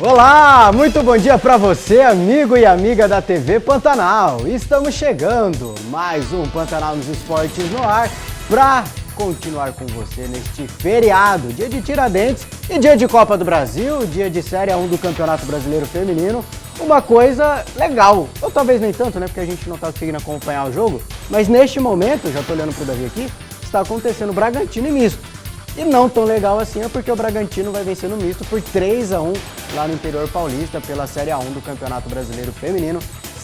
Olá, muito bom dia para você, amigo e amiga da TV Pantanal. Estamos chegando, mais um Pantanal nos Esportes no ar, para continuar com você neste feriado, dia de Tiradentes e dia de Copa do Brasil, dia de Série A1 do Campeonato Brasileiro Feminino. Uma coisa legal, ou talvez nem tanto, né, porque a gente não está conseguindo acompanhar o jogo, mas neste momento, já estou olhando para o Davi aqui, está acontecendo Bragantino e misto. E não tão legal assim é porque o Bragantino vai vencer no misto por 3-1 lá no interior paulista pela Série A1 do Campeonato Brasileiro Feminino,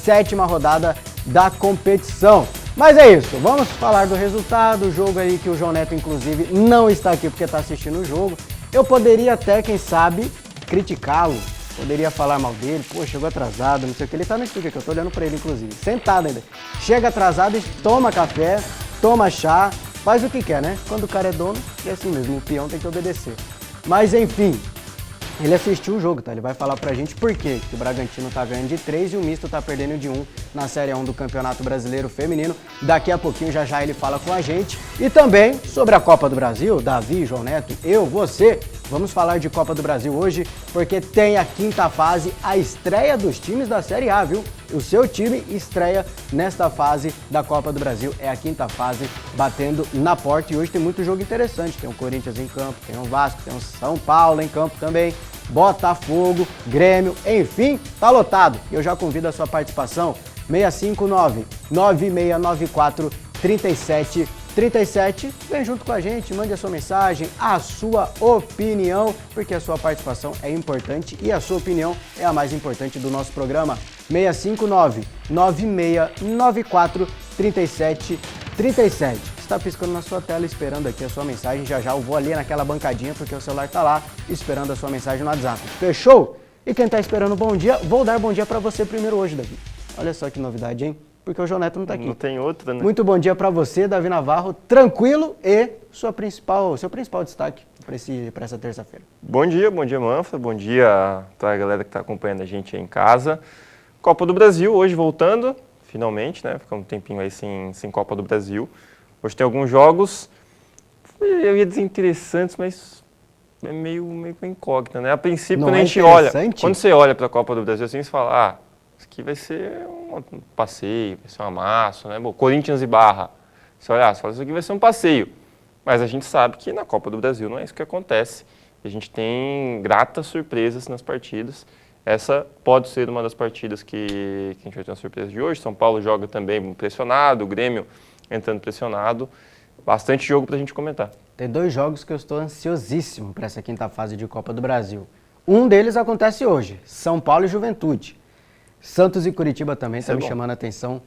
7ª rodada da competição. Mas é isso, vamos falar do resultado, o jogo aí que o João Neto inclusive não está aqui porque está assistindo o jogo. Eu poderia até, quem sabe, criticá-lo, poderia falar mal dele, pô, chegou atrasado, não sei o que, ele tá no estúdio aqui, eu tô olhando pra ele inclusive, sentado ainda. Chega atrasado e toma café, toma chá, faz o que quer, né? Quando o cara é dono, é assim mesmo, o peão tem que obedecer. Mas enfim, ele assistiu o jogo, tá? Ele vai falar pra gente por quê que o Bragantino tá ganhando de 3 e o misto tá perdendo de 1 na Série 1 do Campeonato Brasileiro Feminino. Daqui a pouquinho, já ele fala com a gente. E também sobre a Copa do Brasil, Davi, João Neto, eu, você. Vamos falar de Copa do Brasil hoje, porque tem a 5ª fase, a estreia dos times da Série A, viu? O seu time estreia nesta fase da Copa do Brasil, é a 5ª fase batendo na porta e hoje tem muito jogo interessante. Tem o Corinthians em campo, tem o Vasco, tem o São Paulo em campo também, Botafogo, Grêmio, enfim, tá lotado. E eu já convido a sua participação, 659-9694-3737. Vem junto com a gente, mande a sua mensagem, a sua opinião, porque a sua participação é importante e a sua opinião é a mais importante do nosso programa. 659-9694-3737. Está piscando na sua tela, esperando aqui a sua mensagem. Já eu vou ali naquela bancadinha, porque o celular tá lá, esperando a sua mensagem no WhatsApp. Fechou? E quem tá esperando bom dia, vou dar bom dia para você primeiro hoje, Davi. Olha só que novidade, hein? Porque o João Neto não tá aqui. Não tem outra, né? Muito bom dia para você, Davi Navarro, tranquilo e seu principal destaque para essa terça-feira. Bom dia, Manfra, bom dia para a galera que está acompanhando a gente aí em casa. Copa do Brasil, hoje voltando, finalmente, né? Ficamos um tempinho aí sem Copa do Brasil. Hoje tem alguns jogos, eu ia dizer interessantes, mas é meio incógnita, né? A princípio, não quando é a gente olha, interessante? quando você olha para a Copa do Brasil, assim, você fala, isso aqui vai ser um passeio, vai ser um amasso, né? Bom, Corinthians e Barra. Você olha, você fala, isso aqui vai ser um passeio. Mas a gente sabe que na Copa do Brasil não é isso que acontece. A gente tem gratas surpresas nas partidas. Essa pode ser uma das partidas que a gente vai ter uma surpresa de hoje. São Paulo joga também pressionado, o Grêmio entrando pressionado. Bastante jogo para a gente comentar. Tem 2 jogos que eu estou ansiosíssimo para essa 5ª fase de Copa do Brasil. Um deles acontece hoje, São Paulo e Juventude. Santos e Curitiba também está me chamando a atenção,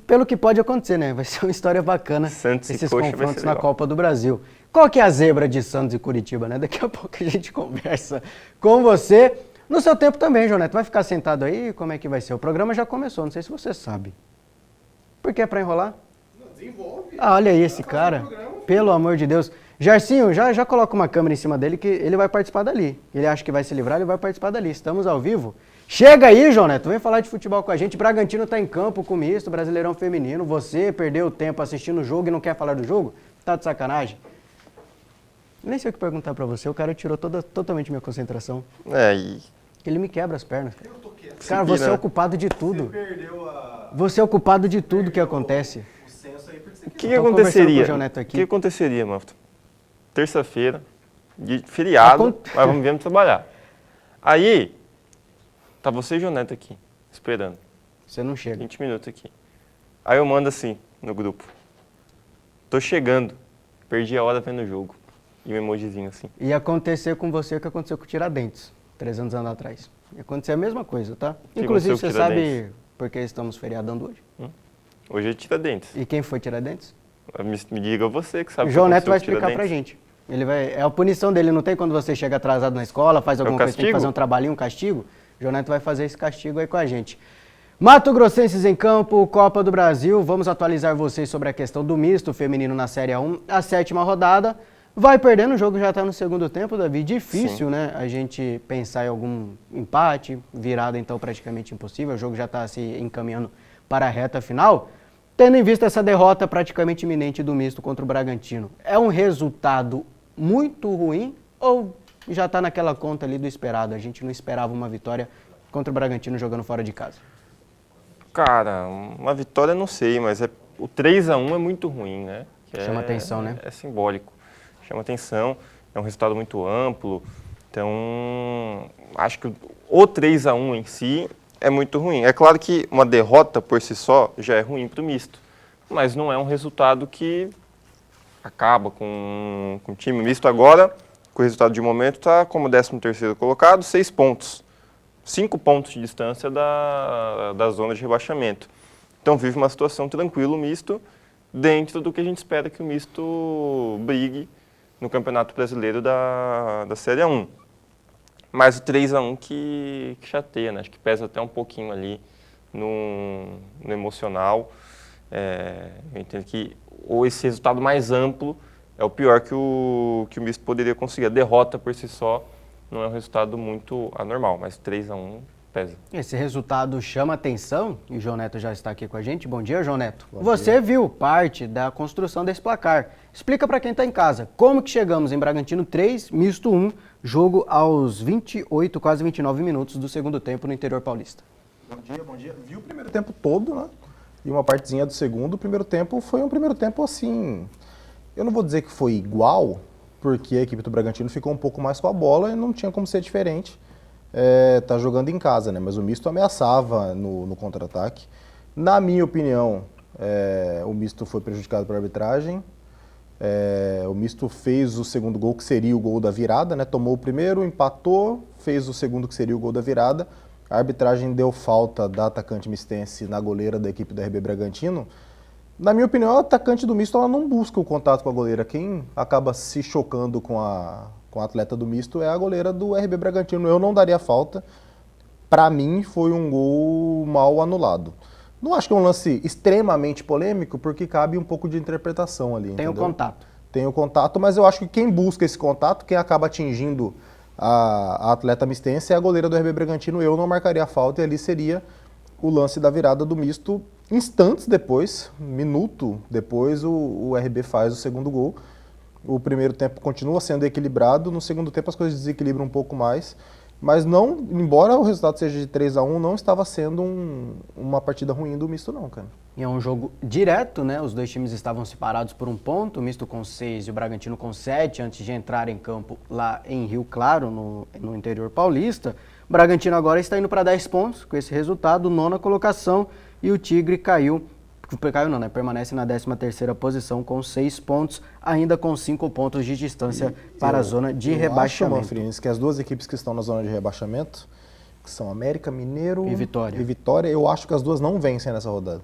pelo que pode acontecer, né? Vai ser uma história bacana esses confrontos na Copa do Brasil. Qual que é a zebra de Santos e Curitiba, né? Daqui a pouco a gente conversa com você. No seu tempo também, João Neto, vai ficar sentado aí? Como é que vai ser? O programa já começou, não sei se você sabe. Por que é para enrolar? Desenvolve. Olha aí esse cara, pelo amor de Deus. Jarcinho, já coloca uma câmera em cima dele que ele vai participar dali. Ele acha que vai se livrar, ele vai participar dali. Estamos ao vivo. Chega aí, João Neto, vem falar de futebol com a gente. Bragantino tá em campo com o misto, Brasileirão Feminino. Você perdeu tempo assistindo o jogo e não quer falar do jogo? Tá de sacanagem? Nem sei o que perguntar pra você, o cara tirou totalmente minha concentração. Ele me quebra as pernas. Eu tô quieto. Cara, você é o culpado de tudo. Você perdeu a... Você é o culpado de tudo que acontece. o senso aí porque você O que aconteceria, Manfra? Terça-feira, de feriado, mas vamos vir trabalhar. Aí, tá você e o João Neto aqui, esperando. Você não chega. 20 minutos aqui. Aí eu mando assim, no grupo. Tô chegando, perdi a hora vendo o jogo. E um emojizinho assim. Ia acontecer com você o que aconteceu com o Tiradentes, 300 anos atrás. Ia acontecer a mesma coisa, tá? Inclusive, você sabe por que estamos feriadando hoje? Hoje é Tiradentes. E quem foi Tiradentes? Me diga você que sabe. O João Neto vai explicar pra gente. É a punição dele, não tem quando você chega atrasado na escola, faz alguma coisa, tem que fazer um trabalhinho, um castigo? O João Neto vai fazer esse castigo aí com a gente. Mato Grossenses em campo, Copa do Brasil, vamos atualizar vocês sobre a questão do misto feminino na Série A1, a 7ª rodada. Vai perdendo, o jogo já está no segundo tempo, Davi. Difícil, né? A gente pensar em algum empate, virada então praticamente impossível. O jogo já está se encaminhando para a reta final. Tendo em vista essa derrota praticamente iminente do misto contra o Bragantino, é um resultado muito ruim ou e já está naquela conta ali do esperado. A gente não esperava uma vitória contra o Bragantino jogando fora de casa. Cara, uma vitória não sei, mas o 3-1 é muito ruim, né? Chama atenção, né? É simbólico, chama atenção, é um resultado muito amplo, então acho que o 3-1 em si é muito ruim. É claro que uma derrota por si só já é ruim para o misto, mas não é um resultado que acaba com o time. O misto agora, com o resultado de momento, está como 13º colocado, 6 pontos. 5 pontos de distância da zona de rebaixamento. Então vive uma situação tranquila o misto, dentro do que a gente espera que o misto brigue no Campeonato Brasileiro da Série A1. Mas o 3-1 que chateia, né? Acho que pesa até um pouquinho ali no emocional. Eu entendo que esse resultado mais amplo é o pior que o misto poderia conseguir. A derrota por si só não é um resultado muito anormal, mas 3-1 pesa. Esse resultado chama atenção, e o João Neto já está aqui com a gente. Bom dia, João Neto. Você viu parte da construção desse placar. Explica para quem está em casa, como que chegamos em Bragantino 3, misto 1, jogo aos 28, quase 29 minutos do segundo tempo no interior paulista. Bom dia. Vi o primeiro tempo todo, né? E uma partezinha do segundo. O primeiro tempo foi um primeiro tempo assim... Eu não vou dizer que foi igual, porque a equipe do Bragantino ficou um pouco mais com a bola e não tinha como ser diferente. Tá jogando em casa, né? Mas o misto ameaçava no contra-ataque. Na minha opinião, o misto foi prejudicado pela arbitragem. O misto fez o segundo gol, que seria o gol da virada, né? Tomou o primeiro, empatou, fez o segundo, que seria o gol da virada. A arbitragem deu falta da atacante mistense na goleira da equipe do RB Bragantino. Na minha opinião, a atacante do misto ela não busca o contato com a goleira. Quem acaba se chocando com a atleta do misto é a goleira do RB Bragantino. Eu não daria falta. Para mim, foi um gol mal anulado. Não acho que é um lance extremamente polêmico, porque cabe um pouco de interpretação ali. Tem o contato. Tem o contato, mas eu acho que quem busca esse contato, quem acaba atingindo a atleta mistense é a goleira do RB Bragantino. Eu não marcaria a falta e ali seria o lance da virada do misto. Instantes depois, minuto depois, o RB faz o segundo gol. O primeiro tempo continua sendo equilibrado, no segundo tempo as coisas desequilibram um pouco mais, mas não, embora o resultado seja de 3-1, não estava sendo uma partida ruim do misto não, cara. E é um jogo direto, né? Os dois times estavam separados por um ponto, o misto com 6 e o Bragantino com 7, antes de entrar em campo lá em Rio Claro, no interior paulista. O Bragantino agora está indo para 10 pontos com esse resultado, 9ª colocação, e o Tigre permanece na 13ª posição com 6 pontos, ainda com 5 pontos de distância para a zona de rebaixamento. Acho, Manfrines, que as duas equipes que estão na zona de rebaixamento, que são América Mineiro e Vitória, eu acho que as duas não vencem nessa rodada.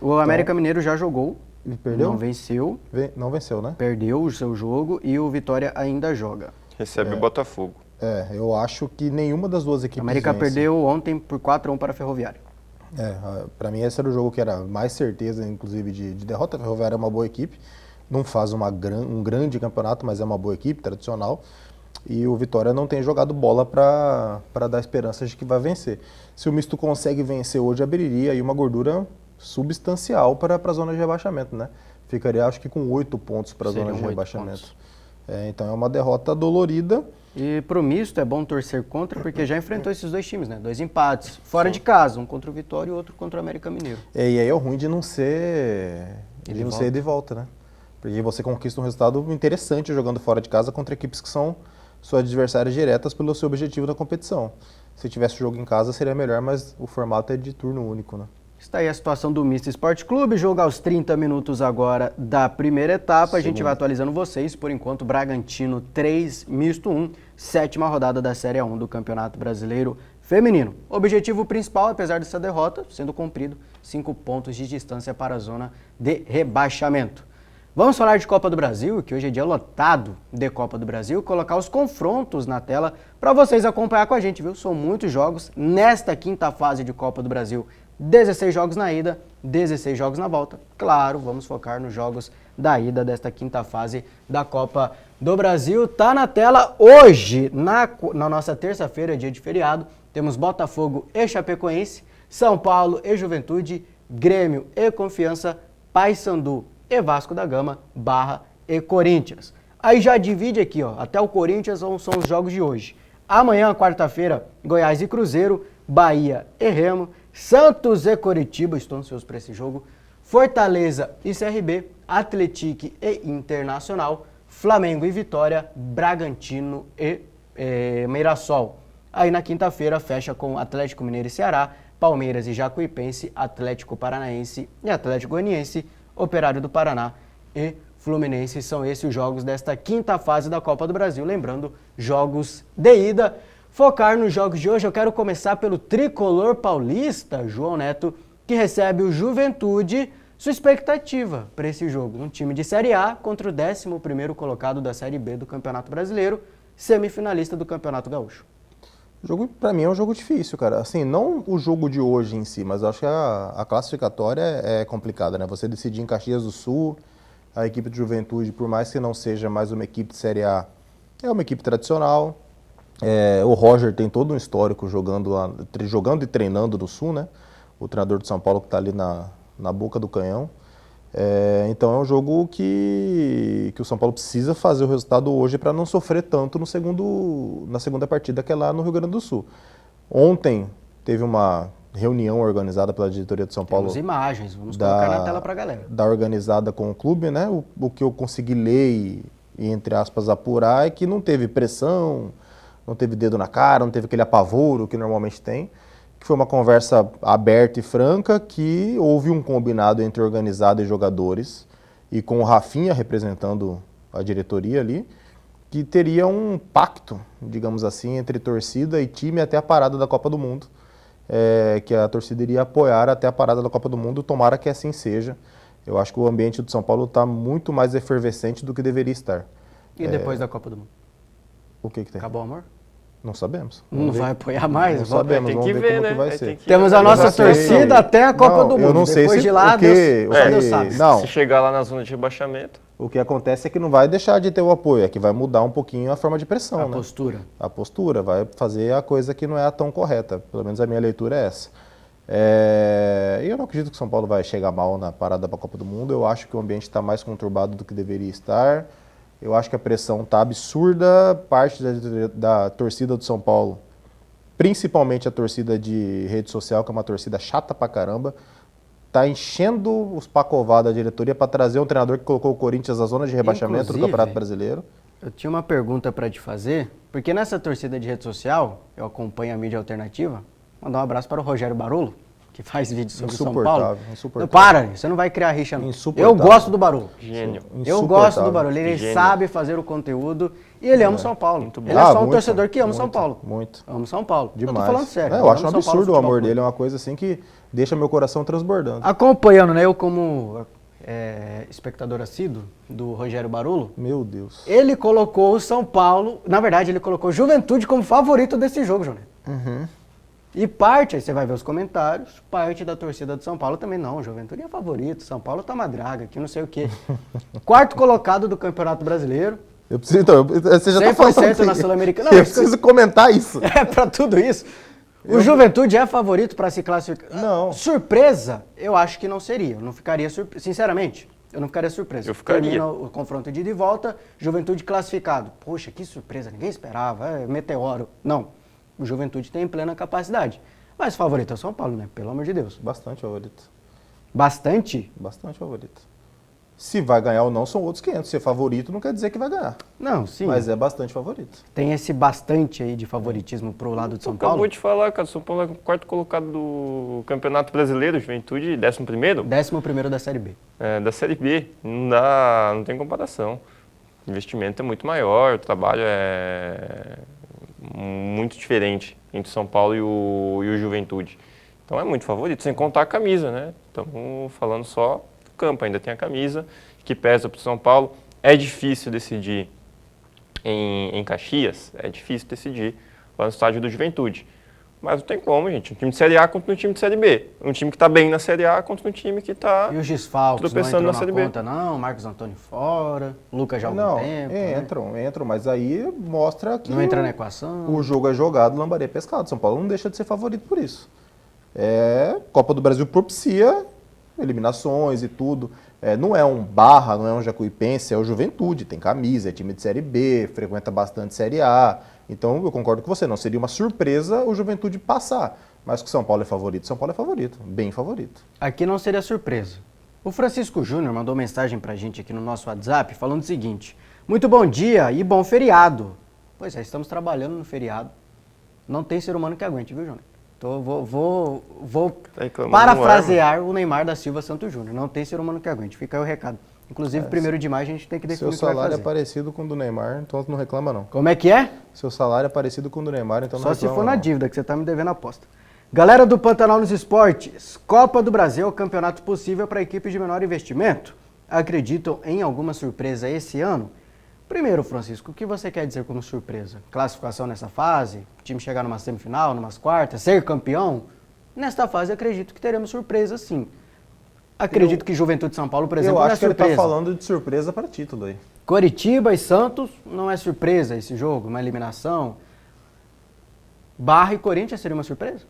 O América Mineiro já jogou, e perdeu? Não venceu. Não venceu, né? Perdeu o seu jogo e o Vitória ainda joga. Recebe o Botafogo. Eu acho que nenhuma das duas equipes A América vence. Perdeu ontem por 4-1 para a Ferroviária. Para mim esse era o jogo que era mais certeza, inclusive, de derrota. A Ferroviária é uma boa equipe, não faz um grande campeonato, mas é uma boa equipe, tradicional. E o Vitória não tem jogado bola para dar esperanças de que vai vencer. Se o misto consegue vencer hoje, abriria aí uma gordura substancial para a zona de rebaixamento, né? Ficaria, acho que, com 8 pontos para a zona de rebaixamento. Então é uma derrota dolorida. E pro misto é bom torcer contra, porque já enfrentou esses dois times, né? 2 empates, fora de casa, um contra o Vitória e outro contra o América Mineiro. E aí é o ruim de não ser de volta, né? Porque você conquista um resultado interessante jogando fora de casa contra equipes que são suas adversárias diretas pelo seu objetivo na competição. Se tivesse jogo em casa seria melhor, mas o formato é de turno único, né? Está aí a situação do Misto Esporte Clube, jogo aos 30 minutos agora da primeira etapa. A gente vai atualizando vocês, por enquanto, Bragantino 3, Misto 1, 7ª rodada da Série A1 do Campeonato Brasileiro Feminino. Objetivo principal, apesar dessa derrota, sendo cumprido, 5 pontos de distância para a zona de rebaixamento. Vamos falar de Copa do Brasil, que hoje é dia lotado de Copa do Brasil, colocar os confrontos na tela para vocês acompanhar com a gente, viu? São muitos jogos nesta quinta fase de Copa do Brasil. 16 jogos na ida, 16 jogos na volta. Claro, vamos focar nos jogos da ida desta quinta fase da Copa do Brasil. Tá na tela hoje, na nossa terça-feira, dia de feriado, temos Botafogo e Chapecoense, São Paulo e Juventude, Grêmio e Confiança, Paysandu e Vasco da Gama, Barra e Corinthians. Aí já divide aqui, ó, até o Corinthians são os jogos de hoje. Amanhã, quarta-feira, Goiás e Cruzeiro, Bahia e Remo, Santos e Coritiba, estou ansioso para esse jogo, Fortaleza e CRB, Atlético e Internacional, Flamengo e Vitória, Bragantino e Mirassol. Aí na quinta-feira fecha com Atlético Mineiro e Ceará, Palmeiras e Jacuipense, Atlético Paranaense e Atlético Goianiense, Operário do Paraná e Fluminense. São esses os jogos desta quinta fase da Copa do Brasil. Lembrando, jogos de ida. Focar nos jogos de hoje, eu quero começar pelo tricolor paulista, João Neto, que recebe o Juventude. Sua expectativa para esse jogo? Um time de Série A contra o 11º colocado da Série B do Campeonato Brasileiro, semifinalista do Campeonato Gaúcho. O jogo, pra mim, é um jogo difícil, cara. Assim, não o jogo de hoje em si, mas eu acho que a classificatória é complicada, né? Você decidir em Caxias do Sul, a equipe de Juventude, por mais que não seja mais uma equipe de Série A, é uma equipe tradicional. O Roger tem todo um histórico jogando e treinando no Sul, né? O treinador de São Paulo que está ali na boca do canhão. Então é um jogo que o São Paulo precisa fazer o resultado hoje para não sofrer tanto na segunda partida, que é lá no Rio Grande do Sul. Ontem teve uma reunião organizada pela diretoria de São Paulo. Temos imagens, vamos colocar na tela para a galera. Da organizada com o clube, né? O que eu consegui ler e, entre aspas, apurar é que não teve pressão, não teve dedo na cara, não teve aquele apavoro que normalmente tem. Que foi uma conversa aberta e franca, que houve um combinado entre organizada e jogadores, e com o Rafinha representando a diretoria ali, que teria um pacto, digamos assim, entre torcida e time até a parada da Copa do Mundo, que a torcida iria apoiar até a parada da Copa do Mundo, tomara que assim seja. Eu acho que o ambiente do São Paulo está muito mais efervescente do que deveria estar. E depois da Copa do Mundo? O que tem? Acabou o amor? Não sabemos. Não vai apoiar mais? Não sabemos, Tem vamos que ver ver, como né? que vai ser. Temos a nossa torcida até a Copa do Mundo. Eu não sei depois se de lá, Deus sabe. Não, Se chegar lá na zona de rebaixamento. o que acontece é que não vai deixar de ter o apoio, é que vai mudar um pouquinho a forma de pressão, A né? postura. A postura, vai fazer a coisa que não é a tão correta. Pelo menos a minha leitura é essa. E eu não acredito que o São Paulo vai chegar mal na parada para a Copa do Mundo. Eu acho que o ambiente está mais conturbado do que deveria estar. Eu acho que a pressão está absurda. Parte da torcida do São Paulo, principalmente a torcida de rede social, que é uma torcida chata pra caramba, tá enchendo os pacová da diretoria para trazer um treinador que colocou o Corinthians na zona de rebaixamento do Campeonato Brasileiro. Eu tinha uma pergunta para te fazer, porque nessa torcida de rede social, eu acompanho a mídia alternativa, mandar um abraço para o Rogério Barolo, que faz vídeo sobre São Paulo. Insuportável. Para, você não vai criar rixa não. Eu Insuportável. gosto do Barolo. Gênio. Eu gosto do Barolo, ele Gênio. sabe fazer o conteúdo e ele ama o São Paulo. Muito bom. Ele é só um muito, torcedor que ama o muito, São Paulo. Muito. Ama o São Paulo. Demais. Eu tô falando sério. Eu acho um amo São Paulo absurdo o Futebol amor Clube. dele, é uma coisa assim que deixa meu coração transbordando. Acompanhando, né, eu como espectador assíduo do Rogério Barolo, Meu Deus. ele colocou o São Paulo, na verdade ele colocou o Juventude como favorito desse jogo, João Neto. E parte, aí você vai ver os comentários, parte da torcida do São Paulo também, não, o Juventude é favorito, São Paulo tá uma draga, que não sei o quê. Quarto colocado do Campeonato Brasileiro, Eu preciso, então, você já tá 100% falando na assim, Sul-Americana. Eu preciso comentar isso. Pra tudo isso. O Juventude é favorito para se classificar? Não. Surpresa, eu acho que não seria. Eu não ficaria surpreso. Sinceramente, eu não ficaria surpreso. Eu ficaria. Termina o confronto de ida e volta, Juventude classificado. Poxa, que surpresa, ninguém esperava. É meteoro. Não. O Juventude tem plena capacidade. Mas favorito é o São Paulo, né? Pelo amor de Deus. Bastante favorito. Bastante? Bastante favorito. Se vai ganhar ou não, são outros 500. Ser favorito não quer dizer que vai ganhar. Não, sim. Mas é bastante favorito. Tem esse bastante aí de favoritismo pro lado de São Paulo. Acabou de falar, cara, São Paulo é o quarto colocado do Campeonato Brasileiro, Juventude, 11º. 11º da Série B. Da Série B. Não tem comparação. O investimento é muito maior, o trabalho é muito diferente entre o São Paulo e o Juventude. Então é muito favorito, sem contar a camisa, né? Estamos falando só do campo, ainda tem a camisa que pesa para o São Paulo. É difícil decidir em Caxias, é difícil decidir lá no estádio do Juventude. Mas não tem como, gente. Um time de Série A contra um time de Série B. Um time que está bem na Série A contra um time que está... E os desfalques não pensando entrou na Série B. conta, não? Marcos Antônio fora, Lucas já há algum tempo. Entram, mas aí mostra que Não entra na equação. o jogo é jogado, lambaria é pescado. São Paulo não deixa de ser favorito por isso. Copa do Brasil propicia eliminações e tudo. Não é um Barra, não é um Jacuipense, é o Juventude, tem camisa, é time de Série B, frequenta bastante Série A. Então eu concordo com você, não seria uma surpresa o Juventude passar. Mas que o São Paulo é favorito, São Paulo é favorito, bem favorito. Aqui não seria surpresa. O Francisco Júnior mandou mensagem pra gente aqui no nosso WhatsApp falando o seguinte: muito bom dia e bom feriado. Pois é, estamos trabalhando no feriado. Não tem ser humano que aguente, viu, Júnior? Então vou Tá reclamando parafrasear o Neymar da Silva Santos Júnior. Não tem ser humano que aguente. Fica aí o recado. Inclusive, 1º de maio a gente tem que definir o Seu que vai salário é fazer. parecido com o do Neymar, então não reclama não. Como é que é? Seu salário é parecido com o do Neymar, então não Só se reclama for na não. dívida, que você tá me devendo a aposta. Galera do Pantanal nos Esportes, Copa do Brasil é o campeonato possível para equipes de menor investimento. Acreditam em alguma surpresa esse ano? Primeiro, Francisco, o que você quer dizer como surpresa? Classificação nessa fase? O time chegar numa semifinal, numas quartas, ser campeão? Nesta fase, acredito que teremos surpresa, sim. Acredito que Juventude de São Paulo, por exemplo, Eu não é acho que ele surpresa. tá falando de surpresa para título aí. Coritiba e Santos não é surpresa esse jogo, uma eliminação. Barra e Corinthians seria uma surpresa?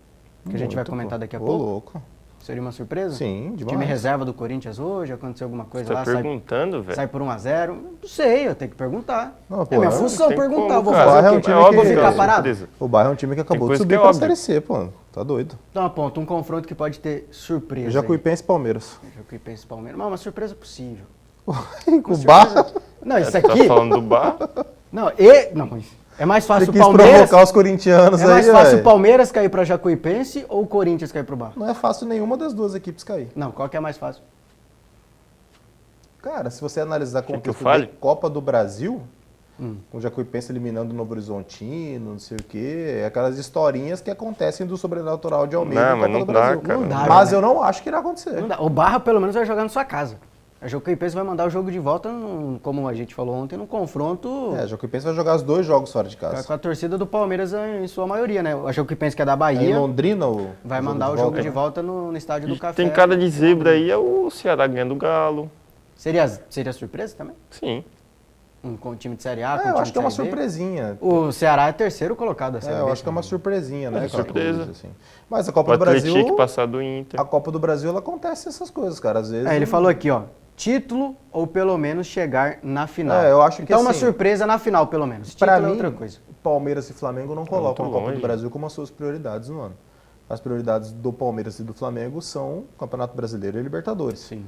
Que a gente vai Muito, comentar pô. daqui a Ô, pouco. louco. Seria uma surpresa? Sim, demais. Time reserva do Corinthians hoje, aconteceu alguma Você coisa tá lá, perguntando, velho? sai por 1-0. Não sei, eu tenho que perguntar. Não, pô, é minha não função tem perguntar, como, vou cara. fazer Barra é o um quê? time Eu que- vou que ficar é parado? surpresa. O Barra é um time que acabou de coisa subir que é pra óbvio. Série C, pô. Tá doido. Então, aponta um confronto que pode ter surpresa. Jacuipense e Palmeiras. Jacuipense e Palmeiras. Não, uma surpresa possível. O Barra Não, isso Tá aqui... falando do bar? Não, mas é mais você fácil o quis Palmeiras... provocar os corintianos É mais aí, fácil o velho. Palmeiras cair pra Jacuipense ou o Corinthians cair pro Barra? Não é fácil nenhuma das duas equipes cair. Não, qual que é mais fácil? Cara, se você analisar com o que eu contexto fale? da Copa do Brasil, com o Jacuipense eliminando o Novo Horizontino, não sei o quê, é aquelas historinhas que acontecem do sobrenatural de Almeida Não, na mas Copa não do dá, Brasil. cara. Não dá, Mas né? eu não acho que irá acontecer. Não dá. O Barra pelo menos vai jogar na sua casa. A Jacuipense vai mandar o jogo de volta, como a gente falou ontem, num confronto É, o Jacuipense vai jogar os 2 jogos fora de casa. com a torcida do Palmeiras em sua maioria, né? A Jacuipense, que é da Aí Bahia, em Londrina vai mandar o jogo de volta no estádio do Café. Tem cara de zebra aí, é o Ceará ganhando do Galo. Seria surpresa também? Sim. Com o time de Série A, com o É, eu time acho de que é uma Série B? surpresinha. O Ceará é terceiro colocado da Série Eu B. acho que é uma surpresinha, né? É, aquela surpresa. coisa, assim. Mas a Copa O do Brasil, Atlético passar do Inter. a Copa do Brasil, ela acontece essas coisas, cara. Às vezes. Ele falou aqui, ó, título ou pelo menos chegar na final. É, eu acho que então uma assim, surpresa na final, pelo menos. Título Pra é mim, outra coisa. Palmeiras e Flamengo não colocam a muito Copa do longe. Brasil como as suas prioridades no ano. As prioridades do Palmeiras e do Flamengo são Campeonato Brasileiro e Libertadores. Sim.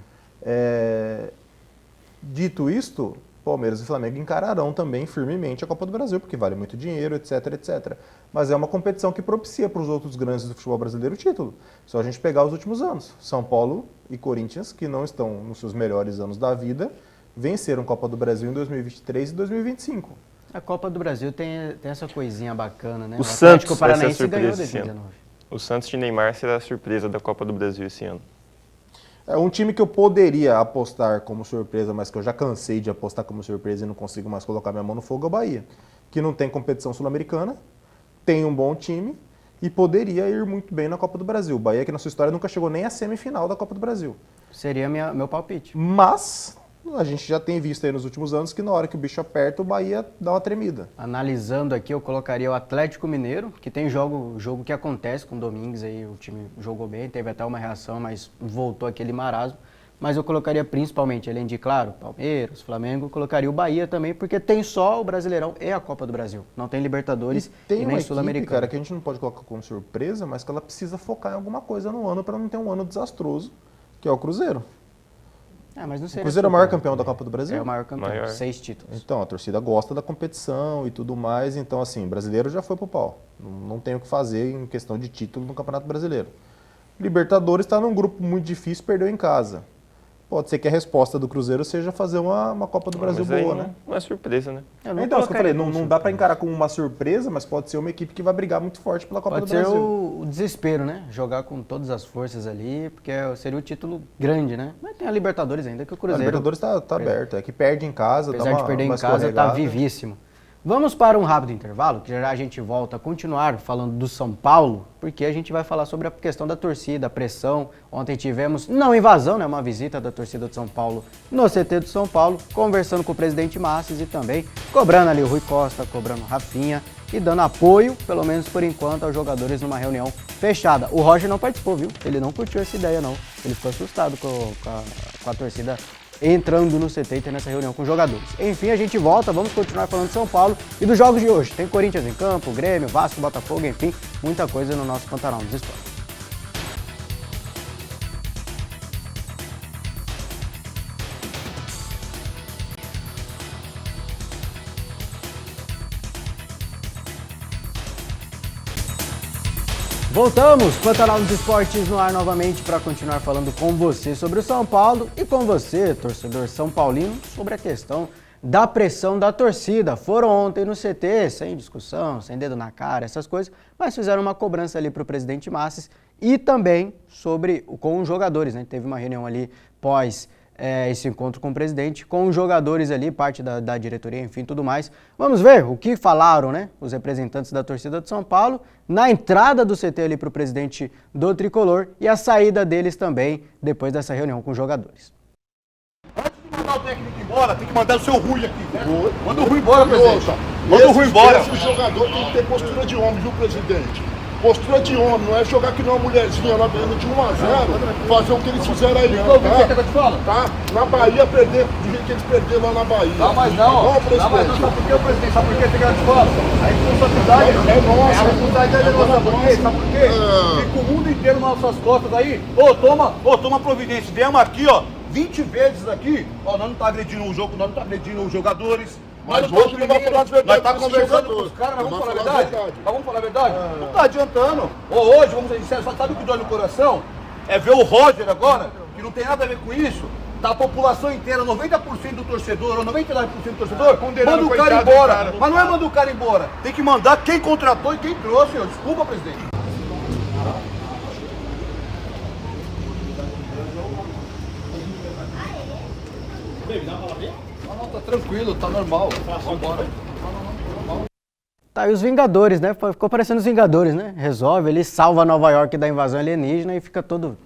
Dito isto, Palmeiras e Flamengo encararão também firmemente a Copa do Brasil, porque vale muito dinheiro, etc, etc. Mas é uma competição que propicia para os outros grandes do futebol brasileiro o título. Só a gente pegar os últimos anos. São Paulo e Corinthians, que não estão nos seus melhores anos da vida, venceram a Copa do Brasil em 2023 e 2025. A Copa do Brasil tem essa coisinha bacana, né? O Santos vai ser a Paranaense surpresa ganhou esse ano. 2019. O Santos de Neymar será a surpresa da Copa do Brasil esse ano. É um time que eu poderia apostar como surpresa, mas que eu já cansei de apostar como surpresa e não consigo mais colocar minha mão no fogo, é o Bahia. Que não tem competição sul-americana, tem um bom time e poderia ir muito bem na Copa do Brasil. O Bahia, que na sua história nunca chegou nem à semifinal da Copa do Brasil. Seria meu palpite. Mas a gente já tem visto aí nos últimos anos que na hora que o bicho aperta, o Bahia dá uma tremida. Analisando aqui, eu colocaria o Atlético Mineiro, que tem jogo que acontece com o Domingues aí, o time jogou bem, teve até uma reação, mas voltou aquele marasmo. Mas eu colocaria principalmente, além de, claro, Palmeiras, Flamengo, eu colocaria o Bahia também, porque tem só o Brasileirão e a Copa do Brasil. Não tem Libertadores Tem e uma nem equipe, Sul-Americano. cara, que a gente não pode colocar como surpresa, mas que ela precisa focar em alguma coisa no ano para não ter um ano desastroso, que é o Cruzeiro. Mas não O seria Cruzeiro é o maior surpresa campeão da também. Copa do Brasil? É o maior campeão, Maior. 6 títulos. Então, a torcida gosta da competição e tudo mais, então assim, brasileiro já foi pro pau. Não tem o que fazer em questão de título no Campeonato Brasileiro. Libertadores está num grupo muito difícil, perdeu em casa. Pode ser que a resposta do Cruzeiro seja fazer uma Copa do Brasil Mas aí boa, não, né? não é surpresa, né? Eu não Então, isso que eu falei, colocaria não dá para encarar como uma surpresa, mas pode ser uma equipe que vai brigar muito forte pela Copa Pode do ser Brasil. o desespero, né? Jogar com todas as forças ali, porque seria o título grande, né? Mas tem a Libertadores ainda, que o A Cruzeiro, Libertadores tá aberto, é que perde em casa, apesar dá uma, de perder uma em casa, tá escorregada. vivíssimo. Vamos para um rápido intervalo, que já a gente volta a continuar falando do São Paulo, porque a gente vai falar sobre a questão da torcida, a pressão. Ontem tivemos, não invasão, né? Uma visita da torcida de São Paulo no CT do São Paulo, conversando com o presidente Massis e também cobrando ali o Rui Costa, cobrando o Rafinha. e dando apoio, pelo menos por enquanto, aos jogadores numa reunião fechada. O Roger não participou, viu? Ele não curtiu essa ideia, não. Ele ficou assustado com a torcida entrando no CT e tendo essa reunião com os jogadores. Enfim, a gente volta, vamos continuar falando de São Paulo e dos jogos de hoje. Tem Corinthians em campo, Grêmio, Vasco, Botafogo, enfim, muita coisa no nosso Pantanal dos Esportes. Voltamos, Pantanal dos Esportes no ar novamente para continuar falando com você sobre o São Paulo e com você, torcedor são paulino, sobre a questão da pressão da torcida. Foram ontem no CT, sem discussão, sem dedo na cara, essas coisas, mas fizeram uma cobrança ali para o presidente Massis e também com os jogadores, né? Teve uma reunião ali pós esse encontro com o presidente, com os jogadores ali, parte da diretoria, enfim, tudo mais. Vamos ver o que falaram, né, os representantes da torcida de São Paulo, na entrada do CT ali para o presidente do Tricolor e a saída deles também, depois dessa reunião com os jogadores. Antes de mandar o técnico embora, tem que mandar o seu Rui aqui, né? Manda o Rui embora, presidente. Manda o Rui embora. Esse jogador tem que ter postura de homem, viu, presidente? Postura de homem, não é jogar que nem uma mulherzinha lá ganhando de 1 a 0, fazer o que eles fizeram aí, não, tá? Na Bahia, perder do jeito que eles perderam lá na Bahia. Não, mas não. Não, presidente. Não, mas não, sabe por quê, presidente? Sabe por quê? Tem que fala. A responsabilidade é nossa. A responsabilidade é nossa. Sabe por quê? Sabe por quê? Fica o mundo inteiro nas nossas costas aí. Toma providência. Viemos aqui, 20 vezes aqui. Nós não tá agredindo o jogo, nós não tá agredindo os jogadores. Mas hoje nós tá conversando com os caras, mas vamos falar a verdade? Vamos falar a verdade? Não tá adiantando. Hoje, vamos ser sinceros, sabe o que dói no coração? É ver o Roger agora, que não tem nada a ver com isso. Tá a população inteira, 90% do torcedor, ou 99% do torcedor, manda o cara embora. Mas não é mandar o cara embora. Tem que mandar quem contratou e quem trouxe. Desculpa, presidente. Não, tá tranquilo, tá normal. Vambora. Tá aí os Vingadores, né? Ficou parecendo os Vingadores, né? Resolve, ele salva Nova York da invasão alienígena e fica todo...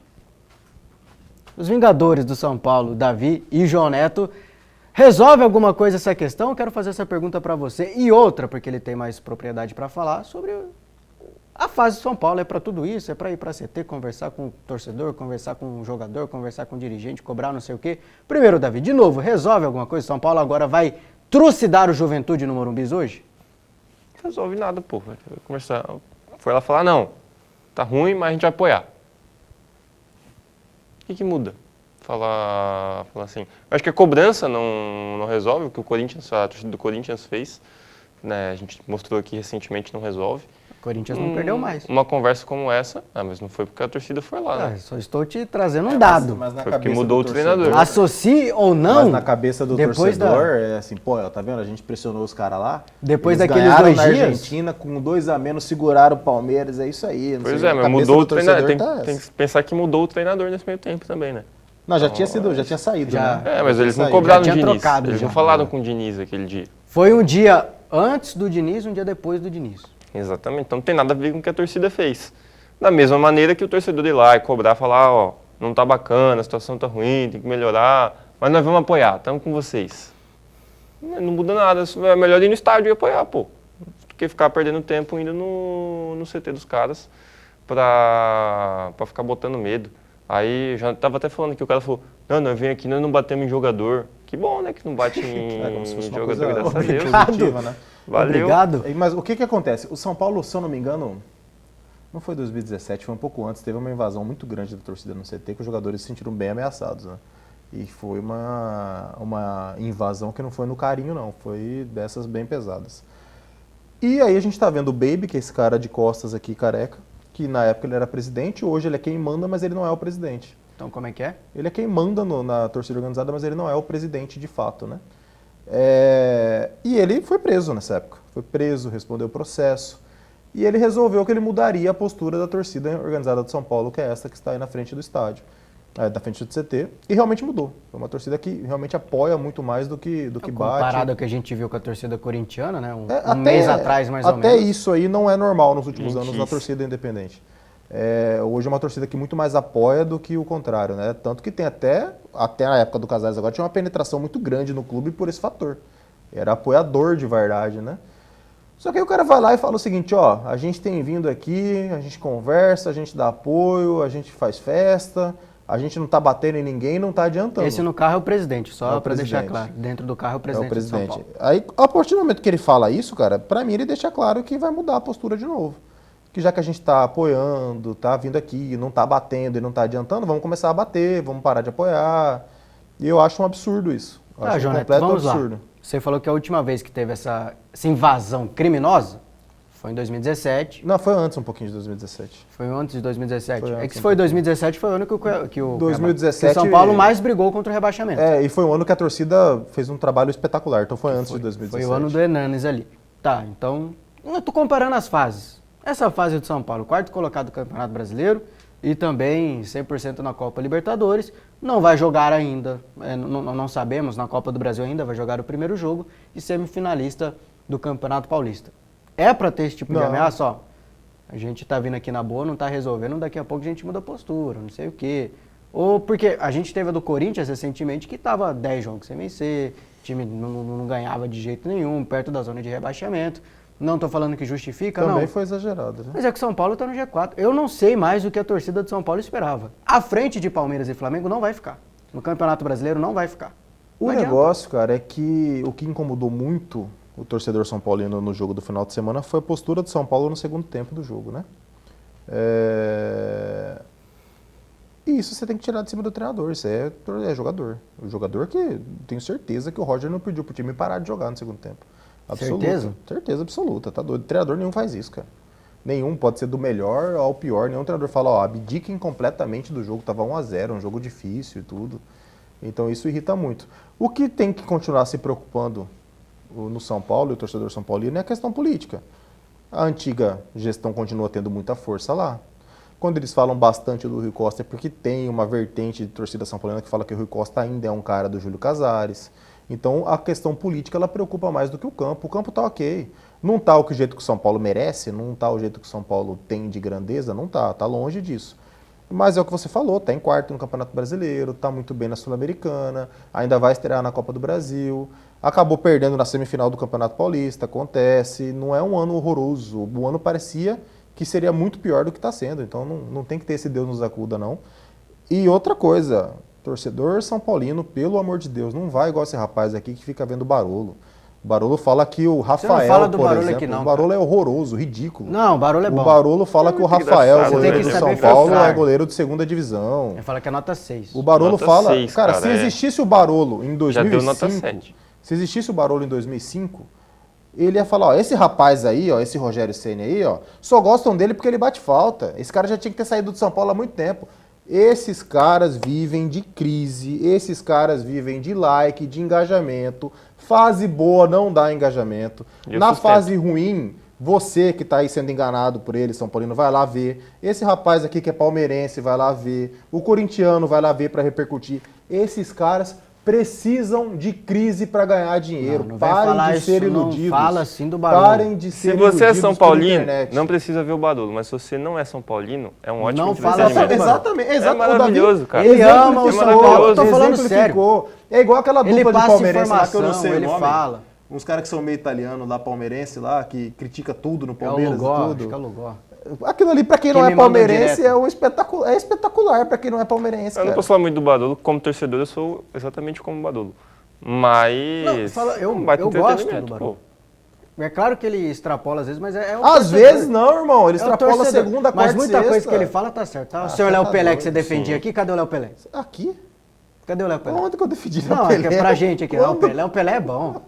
Os Vingadores do São Paulo, Davi e João Neto, resolve alguma coisa essa questão? Eu quero fazer essa pergunta para você e outra, porque ele tem mais propriedade para falar, sobre a fase do São Paulo. É para tudo isso? É para ir para CT, conversar com o torcedor, conversar com o jogador, conversar com o dirigente, cobrar não sei o quê? Primeiro, Davi, de novo, resolve alguma coisa? São Paulo agora vai trucidar o Juventude no Morumbi hoje? Não resolve nada, pô. Vai conversar. Foi lá falar, não, tá ruim, mas a gente vai apoiar. O que muda? Falar assim. Eu acho que a cobrança não resolve, o que a torcida do Corinthians fez, né? A gente mostrou aqui recentemente, não resolve. O Corinthians não perdeu mais. Uma conversa como essa, mas não foi porque a torcida foi lá, né? Só estou te trazendo um dado. Mas na Foi porque cabeça mudou do o treinador. torcedor- Associe ou não. Mas na cabeça do depois torcedor, é assim, pô, tá vendo? A gente pressionou os caras lá. Depois eles daqueles ganharam 2 na dias? Argentina, com 2 a menos, seguraram o Palmeiras, é isso aí. Não Pois sei, é, a mas cabeça mudou do o treinador. torcedor Tem que pensar que mudou o treinador nesse meio tempo também, né? Não, já tinha saído, Já. né? É, mas eles não saído. cobraram o Já tinha Diniz. trocado, Eles já. não falaram com o Diniz aquele dia. Foi um dia antes do Diniz, um dia depois do Diniz. Exatamente. Então não tem nada a ver com o que a torcida fez. Da mesma maneira que o torcedor ir lá e cobrar, falar, não tá bacana, a situação tá ruim, tem que melhorar, mas nós vamos apoiar, estamos com vocês. Não muda nada, é melhor ir no estádio e apoiar, pô. Do que ficar perdendo tempo indo no CT dos caras pra ficar botando medo. Aí já tava até falando que o cara falou, não vem aqui, nós não batemos em jogador. Que bom, né, que não bate em É como se fosse uma jogador, coisa graças a Deus. positiva, né? Valeu. Obrigado. Mas o que acontece? O São Paulo, se eu não me engano, não foi 2017, foi um pouco antes, teve uma invasão muito grande da torcida no CT, que os jogadores se sentiram bem ameaçados, né? E foi uma invasão que não foi no carinho, não, foi dessas bem pesadas. E aí a gente tá vendo o Baby, que é esse cara de costas aqui, careca, que na época ele era presidente, hoje ele é quem manda, mas ele não é o presidente. Então como é que é? Ele é quem manda na torcida organizada, mas ele não é o presidente de fato, né? E ele foi preso nessa época. Foi preso, respondeu o processo. E ele resolveu que ele mudaria a postura da torcida organizada de São Paulo, que é essa que está aí na frente do estádio, da frente do CT. E realmente mudou. É uma torcida que realmente apoia muito mais do que bate. Comparado ao que a gente viu com a torcida corintiana, né? Um mês atrás, mais ou menos. Até isso aí não é normal nos últimos anos na Mentira. torcida independente. Hoje é uma torcida que muito mais apoia do que o contrário, né? Tanto que tem até na época do Casares agora, tinha uma penetração muito grande no clube por esse fator. Era apoiador de verdade, né? Só que aí o cara vai lá e fala o seguinte, ó, a gente tem vindo aqui, a gente conversa, a gente dá apoio, a gente faz festa, a gente não tá batendo em ninguém, não tá adiantando. Esse no carro é o presidente, É só o para deixar presidente. claro. Dentro do carro é o É presidente, o presidente. de São Paulo. Aí, a partir do momento que ele fala isso, cara, pra mim ele deixa claro que vai mudar a postura de novo. Que já que a gente tá apoiando, tá vindo aqui, não tá batendo e não tá adiantando, vamos começar a bater, vamos parar de apoiar. E eu acho um absurdo isso. Eu acho um Jonathan, completo vamos absurdo. lá. Você falou que a última vez que teve essa invasão criminosa foi em 2017. Não, foi antes um pouquinho de 2017. Foi antes de 2017. Foi É antes que se um foi pouquinho. 2017 foi o ano que o 2017 São Paulo mais brigou contra o rebaixamento. É, e foi um ano que a torcida fez um trabalho espetacular, então foi antes de 2017. Foi o ano do Hernanes ali. Tá, então eu tô comparando as fases. Essa fase do São Paulo, quarto colocado do Campeonato Brasileiro e também 100% na Copa Libertadores, não vai jogar ainda, não sabemos, na Copa do Brasil ainda vai jogar o primeiro jogo e semifinalista do Campeonato Paulista. É pra ter esse tipo de Não. ameaça, ó. A gente tá vindo aqui na boa, não tá resolvendo, daqui a pouco a gente muda a postura, não sei o quê. Ou porque a gente teve a do Corinthians recentemente que tava 10 jogos sem vencer, o time não ganhava de jeito nenhum, perto da zona de rebaixamento. Não tô falando que justifica, Também não. foi exagerado, né? Mas é que o São Paulo tá no G4. Eu não sei mais o que a torcida do São Paulo esperava. À frente de Palmeiras e Flamengo não vai ficar. No Campeonato Brasileiro não vai ficar. O Não adianta. negócio, cara, é que o que incomodou muito o torcedor são paulino no jogo do final de semana foi a postura do São Paulo no segundo tempo do jogo, né? E isso você tem que tirar de cima do treinador, isso é jogador. O jogador que, tenho certeza que o Roger não pediu pro time parar de jogar no segundo tempo. Absoluta. Certeza? Certeza absoluta, tá doido. Treinador nenhum faz isso, cara. Nenhum, pode ser do melhor ao pior. Nenhum treinador fala, ó, abdiquem completamente do jogo, tava 1-0, um jogo difícil e tudo. Então isso irrita muito. O que tem que continuar se preocupando no São Paulo e o torcedor São Paulino é a questão política. A antiga gestão continua tendo muita força lá. Quando eles falam bastante do Rui Costa é porque tem uma vertente de torcida São Paulina que fala que o Rui Costa ainda é um cara do Júlio Casares. Então a questão política ela preocupa mais do que o campo. O campo tá ok. Não tá o jeito que o São Paulo merece, não tá o jeito que o São Paulo tem de grandeza, não tá, tá longe disso. Mas é o que você falou, tá em quarto no Campeonato Brasileiro, tá muito bem na Sul-Americana, ainda vai estrear na Copa do Brasil, acabou perdendo na semifinal do Campeonato Paulista, acontece, não é um ano horroroso, o ano parecia que seria muito pior do que está sendo, então não tem que ter esse Deus nos acuda não. E outra coisa, torcedor São Paulino, pelo amor de Deus, não vai igual esse rapaz aqui que fica vendo Barolo. O Barolo fala que o Rafael, fala do por Barolo exemplo, aqui não, o Barolo é horroroso, ridículo. Não, o Barolo é bom. O Barolo fala que o Rafael, engraçado, goleiro né? do Você tem São que Paulo, saber é goleiro de segunda divisão. Ele fala que é nota 6. O Barolo Nota fala, 6, cara, cara, se existisse o Barolo em 2005, Já deu nota 7. se existisse o Barolo em 2005, ele ia falar, ó, esse rapaz aí, ó, esse Rogério Ceni aí, ó, só gostam dele porque ele bate falta. Esse cara já tinha que ter saído do São Paulo há muito tempo. Esses caras vivem de crise, esses caras vivem de like, de engajamento. Fase boa não dá engajamento. Eu Na sustento. fase ruim, você que está aí sendo enganado por ele, São Paulino, vai lá ver. Esse rapaz aqui que é palmeirense vai lá ver. O corintiano vai lá ver para repercutir. Esses caras precisam de crise para ganhar dinheiro. Não vai falar Parem de isso, ser não iludidos. fala assim do Barolo. Parem de ser Se você é iludidos São pela Paulino, internet. não precisa ver o Barolo, mas se você não é São Paulino, é um ótimo Não entretenimento. fala assim do Barolo. Exatamente, É maravilhoso, cara. Ele ama o São Paulo, eu tô falando exemplificou. É igual aquela Ele dupla de passa palmeirense lá que eu não informação, sei ele o nome. fala. Uns caras que são meio italiano lá, palmeirense lá, que critica tudo no É o Palmeiras Lugó, e acho que é o tudo. Lugó. Aquilo ali, pra quem não Quem é me mandou palmeirense, direto. é espetacular pra quem não é palmeirense, Eu não cara. posso falar muito do Barolo, como torcedor eu sou exatamente como o Barolo. Mas eu um baita gosto do entretenimento, Barolo. pô. É claro que ele extrapola às vezes, mas é o Às torcedor. vezes não, irmão. Ele É o extrapola torcedor. segunda, mas quarta e muita coisa sexta. que ele fala tá certo. Tá? O Ah, senhor você Léo tá Pelé que doido, você defendia aqui, cadê o Léo Pelé? Aqui? Cadê o Léo Pelé? Onde que eu defendi Não, Pelé? é que é pra gente aqui. Léo Quando? Pelé é bom.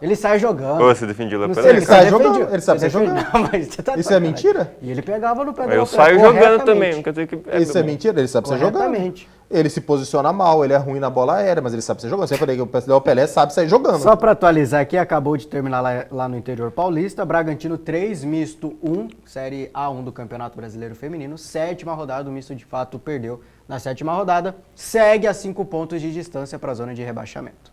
Ele sai jogando. Ô, você defendia o Léo Não Pelé? sei, Ele você sai defendia. jogando, ele sabe Você sair defende- jogando. Não, mas você tá de Isso é sacanagem. mentira? E ele pegava no pé do Eu Léo Pelé saio jogando corretamente. também, não quer dizer que Isso é bom. mentira? Ele sabe sair jogando. Corretamente. Ele se posiciona mal, ele é ruim na bola aérea, mas ele sabe sair jogando. Você falei que o Pelé sabe sair jogando. Só para atualizar aqui, acabou de terminar lá no interior paulista, Bragantino 3, misto 1, Série A1 do Campeonato Brasileiro Feminino, 7ª rodada, o misto de fato perdeu na 7ª rodada, segue a 5 pontos de distância para a zona de rebaixamento.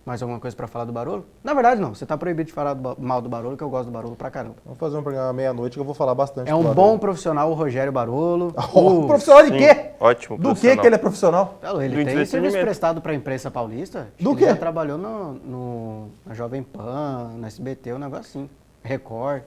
Mais alguma coisa pra falar do Barolo? Na verdade, não. Você tá proibido de falar mal do Barolo, que eu gosto do Barolo pra caramba. Vamos fazer um programa meia-noite que eu vou falar bastante É do um Barolo. bom profissional, o Rogério Barolo. Profissional de Sim, quê? ótimo Do profissional. que ele é profissional? Ele Do tem serviço entretenimento. prestado pra imprensa paulista. Acho Do que ele quê? já trabalhou na Jovem Pan, na SBT, um negócio assim. Record.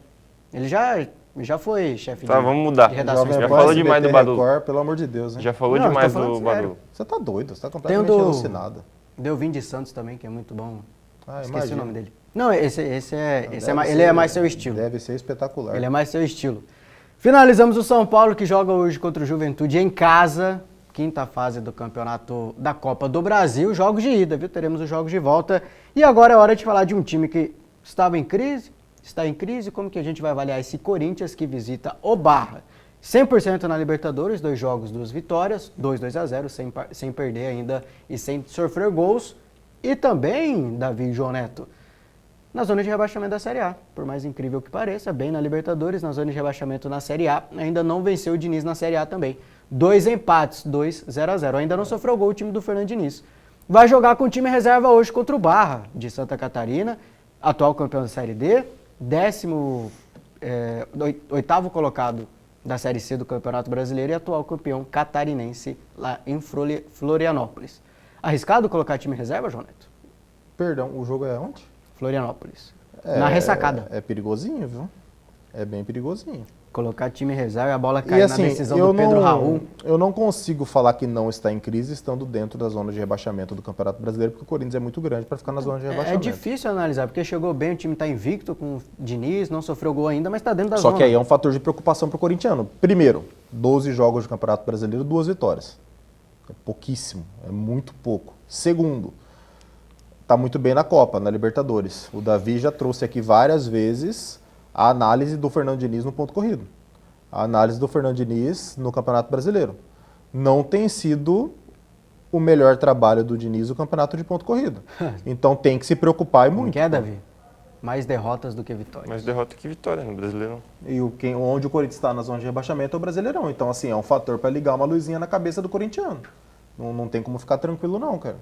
Ele já foi chefe Tá, vamos mudar. de redação. Jovem Já Pan, falou SBT, demais do Barolo. Record, pelo amor de Deus, hein? Já falou Não, eu tô demais falando do sério. Barolo. Você tá doido, você tá Tem o completamente do... alucinado. Deu Vim de Santos também, que é muito bom. Ah, Esqueci imagina. o nome dele. Não, esse Deve ele é ser- mais seu estilo. Deve ser espetacular. Ele é mais seu estilo. Finalizamos o São Paulo, que joga hoje contra o Juventude em casa. Quinta fase do campeonato da Copa do Brasil. Jogos de ida, viu? Teremos os jogos de volta. E agora é hora de falar de um time que estava em crise, está em crise. Como que a gente vai avaliar esse Corinthians que visita o Barra? 100% na Libertadores, 2 jogos, 2 vitórias, 2-2-0, sem perder ainda e sem sofrer gols. E também, Davi e João Neto, na zona de rebaixamento da Série A. Por mais incrível que pareça, bem na Libertadores, na zona de rebaixamento na Série A. Ainda não venceu o Diniz na Série A também. 2 empates, 2-0-0. Ainda não sofreu gol o time do Fernando Diniz. Vai jogar com o time reserva hoje contra o Barra, de Santa Catarina, atual campeão da Série D, 8º colocado da Série C do Campeonato Brasileiro e atual campeão catarinense lá em Florianópolis. Arriscado colocar time reserva, João Neto? Perdão, o jogo é onde? Florianópolis. Na ressacada. É perigosinho, viu? É bem perigosinho. Colocar time reserva e a bola cair na decisão do Pedro Raul. Eu não consigo falar que não está em crise estando dentro da zona de rebaixamento do Campeonato Brasileiro, porque o Corinthians é muito grande para ficar na zona de É rebaixamento. difícil analisar, porque chegou bem, o time está invicto com o Diniz, não sofreu gol ainda, mas está dentro da Só zona. que aí é um fator de preocupação para o corintiano. Primeiro, 12 jogos do Campeonato Brasileiro, 2 vitórias. É pouquíssimo, é muito pouco. Segundo, está muito bem na Copa, na Libertadores. O Davi já trouxe aqui várias vezes a análise do Fernando Diniz no ponto corrido. A análise do Fernando Diniz no Campeonato Brasileiro. Não tem sido o melhor trabalho do Diniz no Campeonato de ponto corrido. Então tem que se preocupar e Como muito. que é, Davi? Mais derrotas do que vitórias. Mais derrota que vitória no Brasileirão. E onde o Corinthians está na zona de rebaixamento é o Brasileirão. Então, assim, é um fator para ligar uma luzinha na cabeça do corintiano. Não tem como ficar tranquilo, não, cara.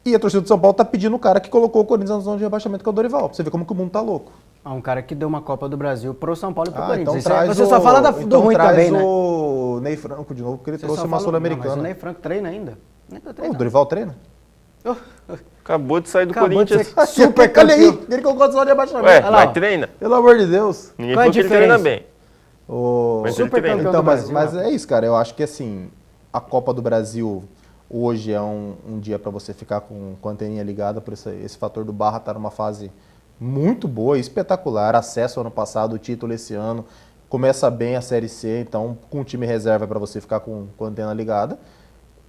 E a torcida do São Paulo tá pedindo o cara que colocou o Corinthians na zona de rebaixamento, que é o Dorival. Pra você ver como que o mundo tá louco. Há um cara que deu uma Copa do Brasil pro São Paulo e pro Corinthians. Então Isso traz você só fala do ruim traz também, né? o Ney Franco de novo, porque ele Você trouxe só uma fala- Não, mas o Sul-Americana. Ney Franco treina ainda. Nem tá O treinando. Dorival treina? Acabou de sair do Acabou de Corinthians. ser super Olha aí, campeão. ele colocou a zona de rebaixamento. Ué, Olha lá, vai ó. treina. Pelo amor de Deus. Ninguém Qual é a falou que ele treina diferença? bem. Mas ele Super treina. campeão Então, do mas Brasil. é isso, cara. Eu acho que assim, a Copa do Brasil hoje é um dia para você ficar com a anteninha ligada por esse fator do Barra estar numa fase muito boa, espetacular. Acesso ano passado, o título esse ano. Começa bem a Série C, então com o time reserva para você ficar com a antena ligada.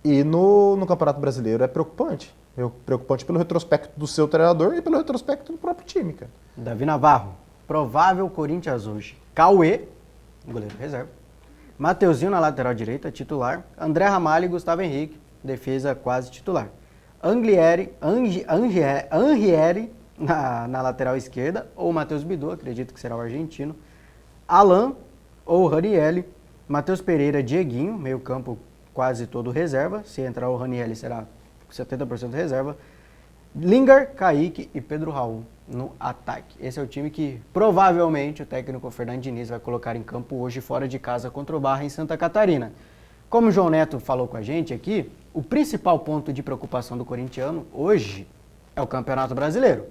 E no Campeonato Brasileiro é preocupante. É preocupante pelo retrospecto do seu treinador e pelo retrospecto do próprio time, cara. Davi Navarro, provável Corinthians hoje. Cauê, goleiro reserva. Mateuzinho na lateral direita, titular. André Ramalho e Gustavo Henrique, defesa quase titular. Anglieri na lateral esquerda, ou Matheus Bidu, acredito que será o argentino. Alan ou Ranielli. Matheus Pereira, Dieguinho, meio campo quase todo reserva. Se entrar o Ranielli será 70% reserva. Lingard, Kaique e Pedro Raul no ataque. Esse é o time que provavelmente o técnico Fernando Diniz vai colocar em campo hoje fora de casa contra o Barra em Santa Catarina. Como o João Neto falou com a gente aqui, o principal ponto de preocupação do corintiano hoje é o Campeonato Brasileiro.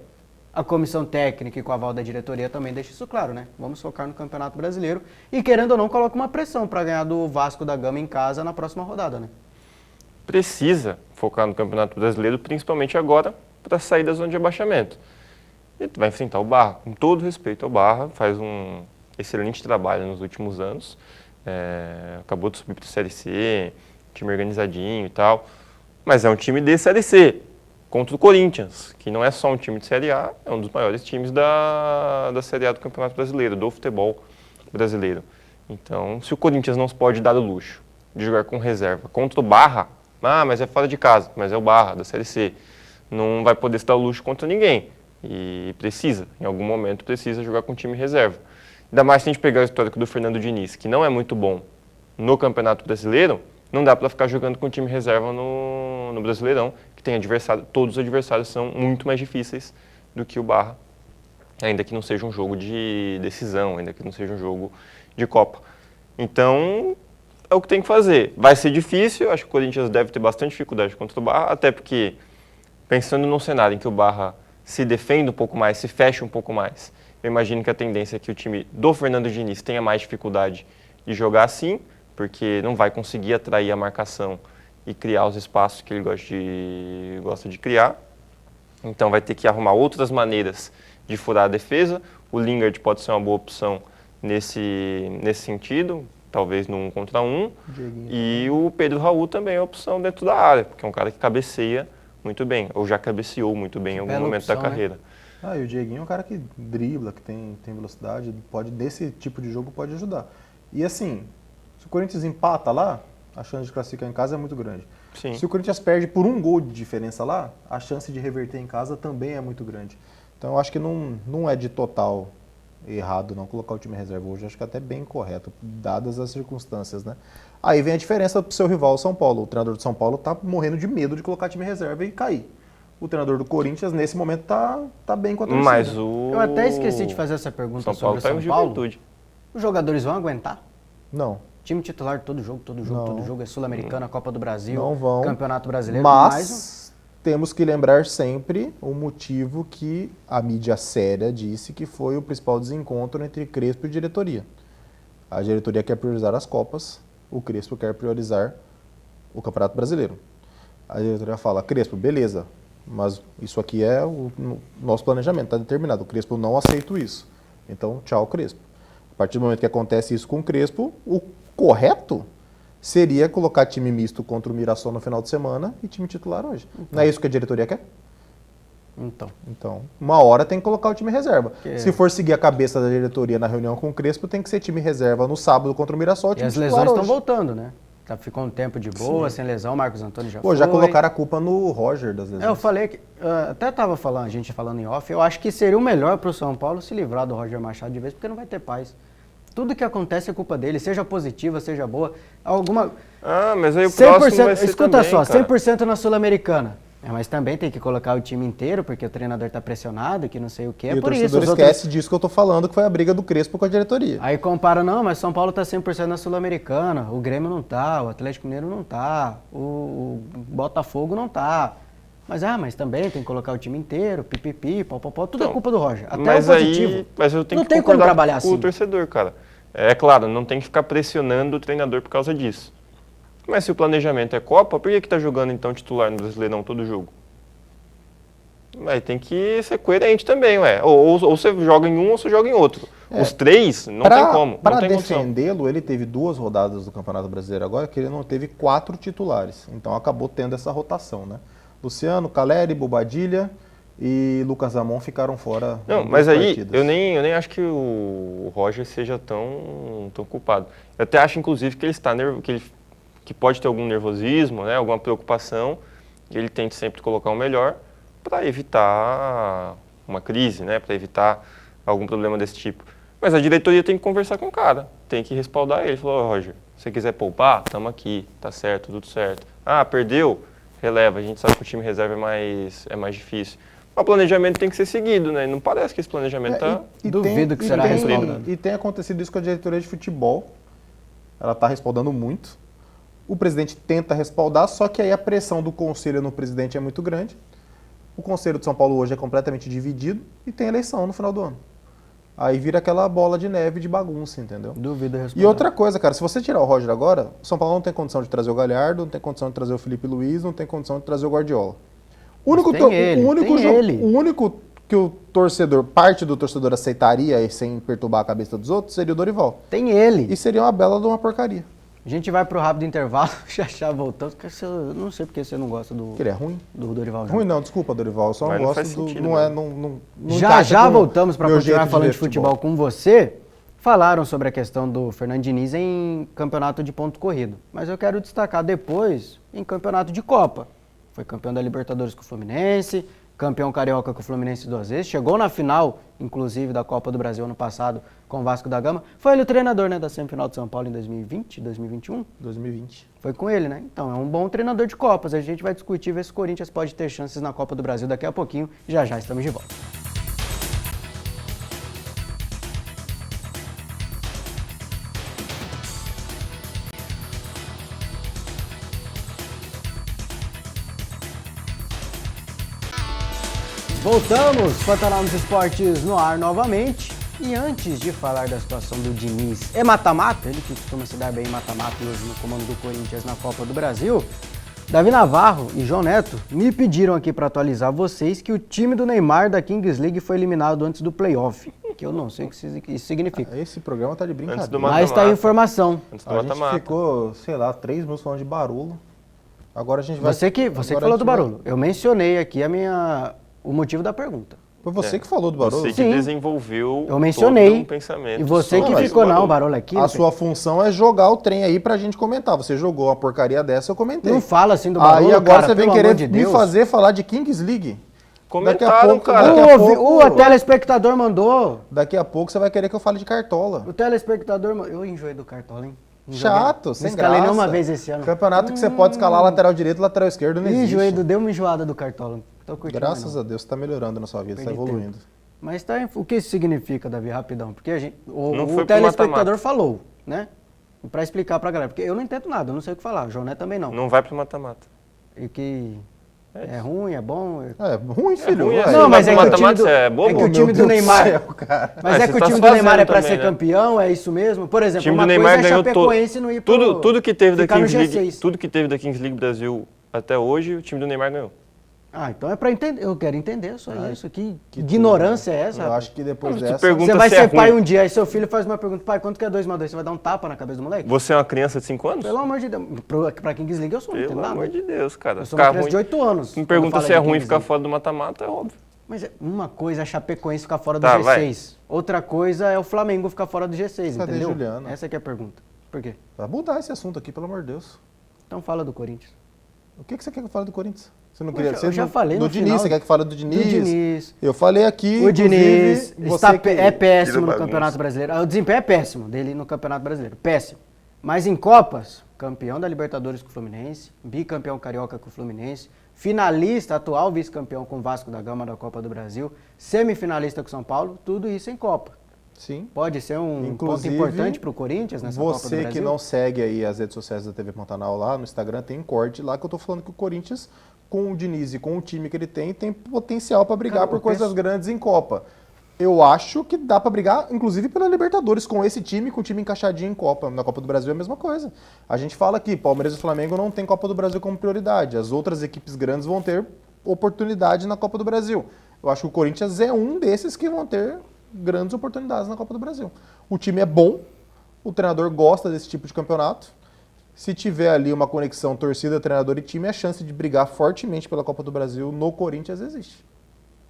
A comissão técnica e com a aval da diretoria também deixa isso claro, né? Vamos focar no Campeonato Brasileiro e, querendo ou não, coloca uma pressão para ganhar do Vasco da Gama em casa na próxima rodada, né? Precisa focar no Campeonato Brasileiro, principalmente agora, para sair da zona de abaixamento. E vai enfrentar o Barra, com todo respeito ao Barra, faz um excelente trabalho nos últimos anos. Acabou de subir para a Série C, time organizadinho e tal. Mas é um time de Série C, contra o Corinthians, que não é só um time de Série A, é um dos maiores times da Série A do Campeonato Brasileiro, do futebol brasileiro. Então, se o Corinthians não se pode dar o luxo de jogar com reserva contra o Barra, mas é fora de casa, mas é o Barra, da Série C, não vai poder se dar o luxo contra ninguém. E precisa, em algum momento, precisa jogar com time reserva. Ainda mais se a gente pegar o histórico do Fernando Diniz, que não é muito bom no Campeonato Brasileiro, não dá para ficar jogando com time reserva no Brasileirão, que tem adversário, todos os adversários são muito mais difíceis do que o Barra, ainda que não seja um jogo de decisão, ainda que não seja um jogo de Copa. Então, é o que tem que fazer. Vai ser difícil, acho que o Corinthians deve ter bastante dificuldade contra o Barra, até porque, pensando num cenário em que o Barra se defenda um pouco mais, se fecha um pouco mais, eu imagino que a tendência é que o time do Fernando Diniz tenha mais dificuldade de jogar assim, porque não vai conseguir atrair a marcação e criar os espaços que ele gosta de criar. Então vai ter que arrumar outras maneiras de furar a defesa. O Lingard pode ser uma boa opção nesse sentido, talvez no 1 contra 1. E o Pedro Raul também é uma opção dentro da área, porque é um cara que cabeceia muito bem, ou já cabeceou muito bem em algum momento da carreira. Ah, e o Dieguinho é um cara que dribla, que tem velocidade, desse tipo de jogo pode ajudar. E assim, se o Corinthians empata lá, a chance de classificar em casa é muito grande. Sim. Se o Corinthians perde por 1 gol de diferença lá, a chance de reverter em casa também é muito grande. Então eu acho que não é de total errado não colocar o time reserva hoje, acho que é até bem correto, dadas as circunstâncias, né? Aí vem a diferença pro seu rival, o São Paulo. O treinador do São Paulo tá morrendo de medo de colocar time reserva e cair. O treinador do Corinthians, nesse momento, tá bem com a torcida. Mas o Eu até esqueci de fazer essa pergunta São Paulo sobre o tá em São Paulo. juventude. Os jogadores vão aguentar? Não. Time titular todo jogo, é Sul-Americana, Copa do Brasil, Não vão. Campeonato Brasileiro. Mas temos que lembrar sempre o motivo que a mídia séria disse que foi o principal desencontro entre Crespo e diretoria. A diretoria quer priorizar as Copas, o Crespo quer priorizar o Campeonato Brasileiro. A diretoria fala, Crespo, beleza, mas isso aqui é o nosso planejamento, está determinado. O Crespo não aceita isso. Então, tchau, Crespo. A partir do momento que acontece isso com o Crespo, o correto seria colocar time misto contra o Mirassol no final de semana e time titular hoje. Não é isso que a diretoria quer? Então, uma hora tem que colocar o time reserva. Se for seguir a cabeça da diretoria na reunião com o Crespo, tem que ser time reserva no sábado contra o Mirassol. E as lesões estão voltando, né? Ficou um tempo de boa, sem lesão, o Marcos Antônio já foi. Já colocaram a culpa no Roger das lesões. Eu falei que, até estava falando, a gente falando em off, eu acho que seria o melhor para o São Paulo se livrar do Roger Machado de vez, porque não vai ter paz. Tudo que acontece é culpa dele, seja positiva, seja boa. Mas aí o próximo vai ser escuta também, só, cara. 100% na Sul-Americana. Mas também tem que colocar o time inteiro, porque o treinador está pressionado, que não sei o quê. E o torcedor esquece disso que eu tô falando, que foi a briga do Crespo com a diretoria. Aí compara, não, mas São Paulo tá 100% na Sul-Americana, o Grêmio não tá, o Atlético Mineiro não tá, o Botafogo não tá. Mas também tem que colocar o time inteiro, pipipi, pau, tudo é culpa do Roger. Até mas o positivo. Mas eu tenho não que tem como concordar trabalhar com assim. o torcedor, cara. É claro, não tem que ficar pressionando o treinador por causa disso. Mas se o planejamento é Copa, por que tá jogando então titular no Brasileirão todo jogo? Aí tem que ser coerente também, ué. Ou você joga em um ou você joga em outro. Os três, não tem como. Para defendê-lo, ele teve 2 rodadas do Campeonato Brasileiro agora, que ele não teve 4 titulares. Então acabou tendo essa rotação, né? Luciano, Caleri, Bobadilha e Lucas Amon ficaram fora. Não, mas aí eu nem acho que o Roger seja tão culpado. Eu até acho, inclusive, que ele está que pode ter algum nervosismo, né, alguma preocupação, e ele tente sempre colocar o melhor para evitar uma crise, né, para evitar algum problema desse tipo. Mas a diretoria tem que conversar com o cara, tem que respaldar ele. Falou, Roger, se você quiser poupar, estamos aqui, tá certo, tudo certo. Ah, perdeu? Releva, a gente sabe que o time reserva é mais difícil. O planejamento tem que ser seguido, né? Não parece que esse planejamento está... Duvido que será respaldado. E tem acontecido isso com a diretoria de futebol. Ela está respaldando muito. O presidente tenta respaldar, só que aí a pressão do conselho no presidente é muito grande. O conselho de São Paulo hoje é completamente dividido e tem eleição no final do ano. Aí vira aquela bola de neve de bagunça, entendeu? Duvido respaldar. E outra coisa, cara, se você tirar o Roger agora, o São Paulo não tem condição de trazer o Galhardo, não tem condição de trazer o Felipe Luiz, não tem condição de trazer o Guardiola. O único que o torcedor, parte do torcedor aceitaria sem perturbar a cabeça dos outros, seria o Dorival. Tem ele. E seria uma bela de uma porcaria. A gente vai pro rápido intervalo, já voltamos, porque eu não sei porque você não gosta do... Que ele é ruim? Do Dorival. Ruim não, desculpa, Dorival, eu só não gosto do... Não já voltamos para continuar falando de futebol com você. Falaram sobre a questão do Fernando Diniz em campeonato de ponto corrido, mas eu quero destacar depois em campeonato de Copa. Foi campeão da Libertadores com o Fluminense, campeão carioca com o Fluminense 2 vezes, chegou na final, inclusive, da Copa do Brasil ano passado com o Vasco da Gama. Foi ele o treinador, né, da semifinal de São Paulo em 2020, 2021? 2020. Foi com ele, né? Então, é um bom treinador de Copas. A gente vai discutir, ver se o Corinthians pode ter chances na Copa do Brasil daqui a pouquinho. Já já estamos de volta. Voltamos, Pantanal nos Esportes no ar novamente. E antes de falar da situação do Diniz, é mata-mata, ele que costuma se dar bem em mata-mata e hoje no comando do Corinthians na Copa do Brasil, Davi Navarro e João Neto me pediram aqui para atualizar vocês que o time do Neymar da Kings League foi eliminado antes do playoff, que eu não sei o que isso significa. Esse programa tá de brincadeira. Antes do Mas tá a informação. Antes do A gente mata-mata. ficou, sei lá, 3 minutos falando de barulho. Agora a gente vai... Você que agora falou a do gente vai- barulho. Eu mencionei aqui o motivo da pergunta. Foi você que falou do barulho? Você que Sim. desenvolveu Eu mencionei. todo um pensamento. E você sobre que o ficou, não, o barulho. barulho aqui. A sua função é jogar o trem aí pra gente comentar. Você jogou uma porcaria dessa, eu comentei. Não fala assim do barulho, Aí agora cara, você vem pelo querer amor de me Deus. fazer falar de Kings League. Comentaram, cara. daqui a pouco- O telespectador mandou. Daqui a pouco você vai querer que eu fale de Cartola. O telespectador mandou. Eu enjoei do Cartola, hein? Chato, Não sem escalei graça. nenhuma vez esse ano. Campeonato que você pode escalar lateral direito e lateral esquerdo não existe. Enjoei, deu uma enjoada do Cartola. Tô curtindo. Graças a Deus, você tá melhorando na sua vida, você tá Perdi evoluindo. Mas tá, o que isso significa, Davi, rapidão? Porque Não o foi pro telespectador mata-mata. falou, né? Pra explicar pra galera. Porque eu não entendo nada, eu não sei o que falar. O João Neto também não. Não vai pro mata-mata. E que é ruim, é bom. É ruim, filho. ruim, ué. assim. Não, mas é que o time mata-mata do, é é bobo? que o Meu time do Deus Neymar. céu, cara. Mas Ah, é você que o tá time se do Neymar é fazendo pra também, ser né? campeão, é isso mesmo? Por exemplo, O time uma do Neymar coisa é ganhou Chapecoense não ir pro, tudo que teve da ficar no Kings League, G6. tudo que teve da Kings League Brasil até hoje, o time do Neymar ganhou. Ah, então é pra entender. Eu quero entender só isso. Que ignorância é essa? Eu rapaz? acho que depois Não, dessa... se pergunta Você vai se ser é pai ruim. um dia, aí seu filho faz uma pergunta, pai, quanto que é 2 mais 2? Você vai dar um tapa na cabeça do moleque? Você é uma criança de 5 anos? Pelo amor de Deus. Pra Kings League eu sou, não Pelo entendo nada. amor de Deus, cara. Eu sou uma criança de 8 anos. Me quando pergunta fala se é de ruim Kings ficar League. fora do mata-mata, é óbvio. Mas uma coisa é a Chapecoense ficar fora do Tá, G6. vai. Outra coisa é o Flamengo ficar fora do G6, Cadê entendeu? Juliano? Essa que é a pergunta. Por quê? Vai mudar esse assunto aqui, pelo amor de Deus. Então fala do Corinthians. O que você quer que eu fale do Corinthians? Você não Eu queria... já- você eu já não- falei do no Diniz, final. você quer que eu fale do Diniz? Do Diniz. Eu falei aqui, O Diniz inclusive, você é péssimo Tira no bagunça. Campeonato Brasileiro. O desempenho é péssimo dele no Campeonato Brasileiro. Péssimo. Mas em Copas, campeão da Libertadores com o Fluminense, bicampeão carioca com o Fluminense, finalista, atual vice-campeão com o Vasco da Gama da Copa do Brasil, semifinalista com o São Paulo, tudo isso em Copa. Sim. Pode ser um Inclusive, ponto importante para o Corinthians nessa Copa do Você Brasil? que não segue aí as redes sociais da TV Pantanal lá no Instagram, tem um corte lá que eu tô falando que o Corinthians, com o Diniz e com o time que ele tem potencial para brigar Cara, por eu coisas penso- grandes em Copa. Eu acho que dá para brigar, inclusive pela Libertadores, com esse time, com o time encaixadinho em Copa. Na Copa do Brasil é a mesma coisa. A gente fala que Palmeiras e Flamengo não tem Copa do Brasil como prioridade. As outras equipes grandes vão ter oportunidade na Copa do Brasil. Eu acho que o Corinthians é um desses que vão ter grandes oportunidades na Copa do Brasil. O time é bom, o treinador gosta desse tipo de campeonato. Se tiver ali uma conexão torcida, treinador e time, a chance de brigar fortemente pela Copa do Brasil no Corinthians existe.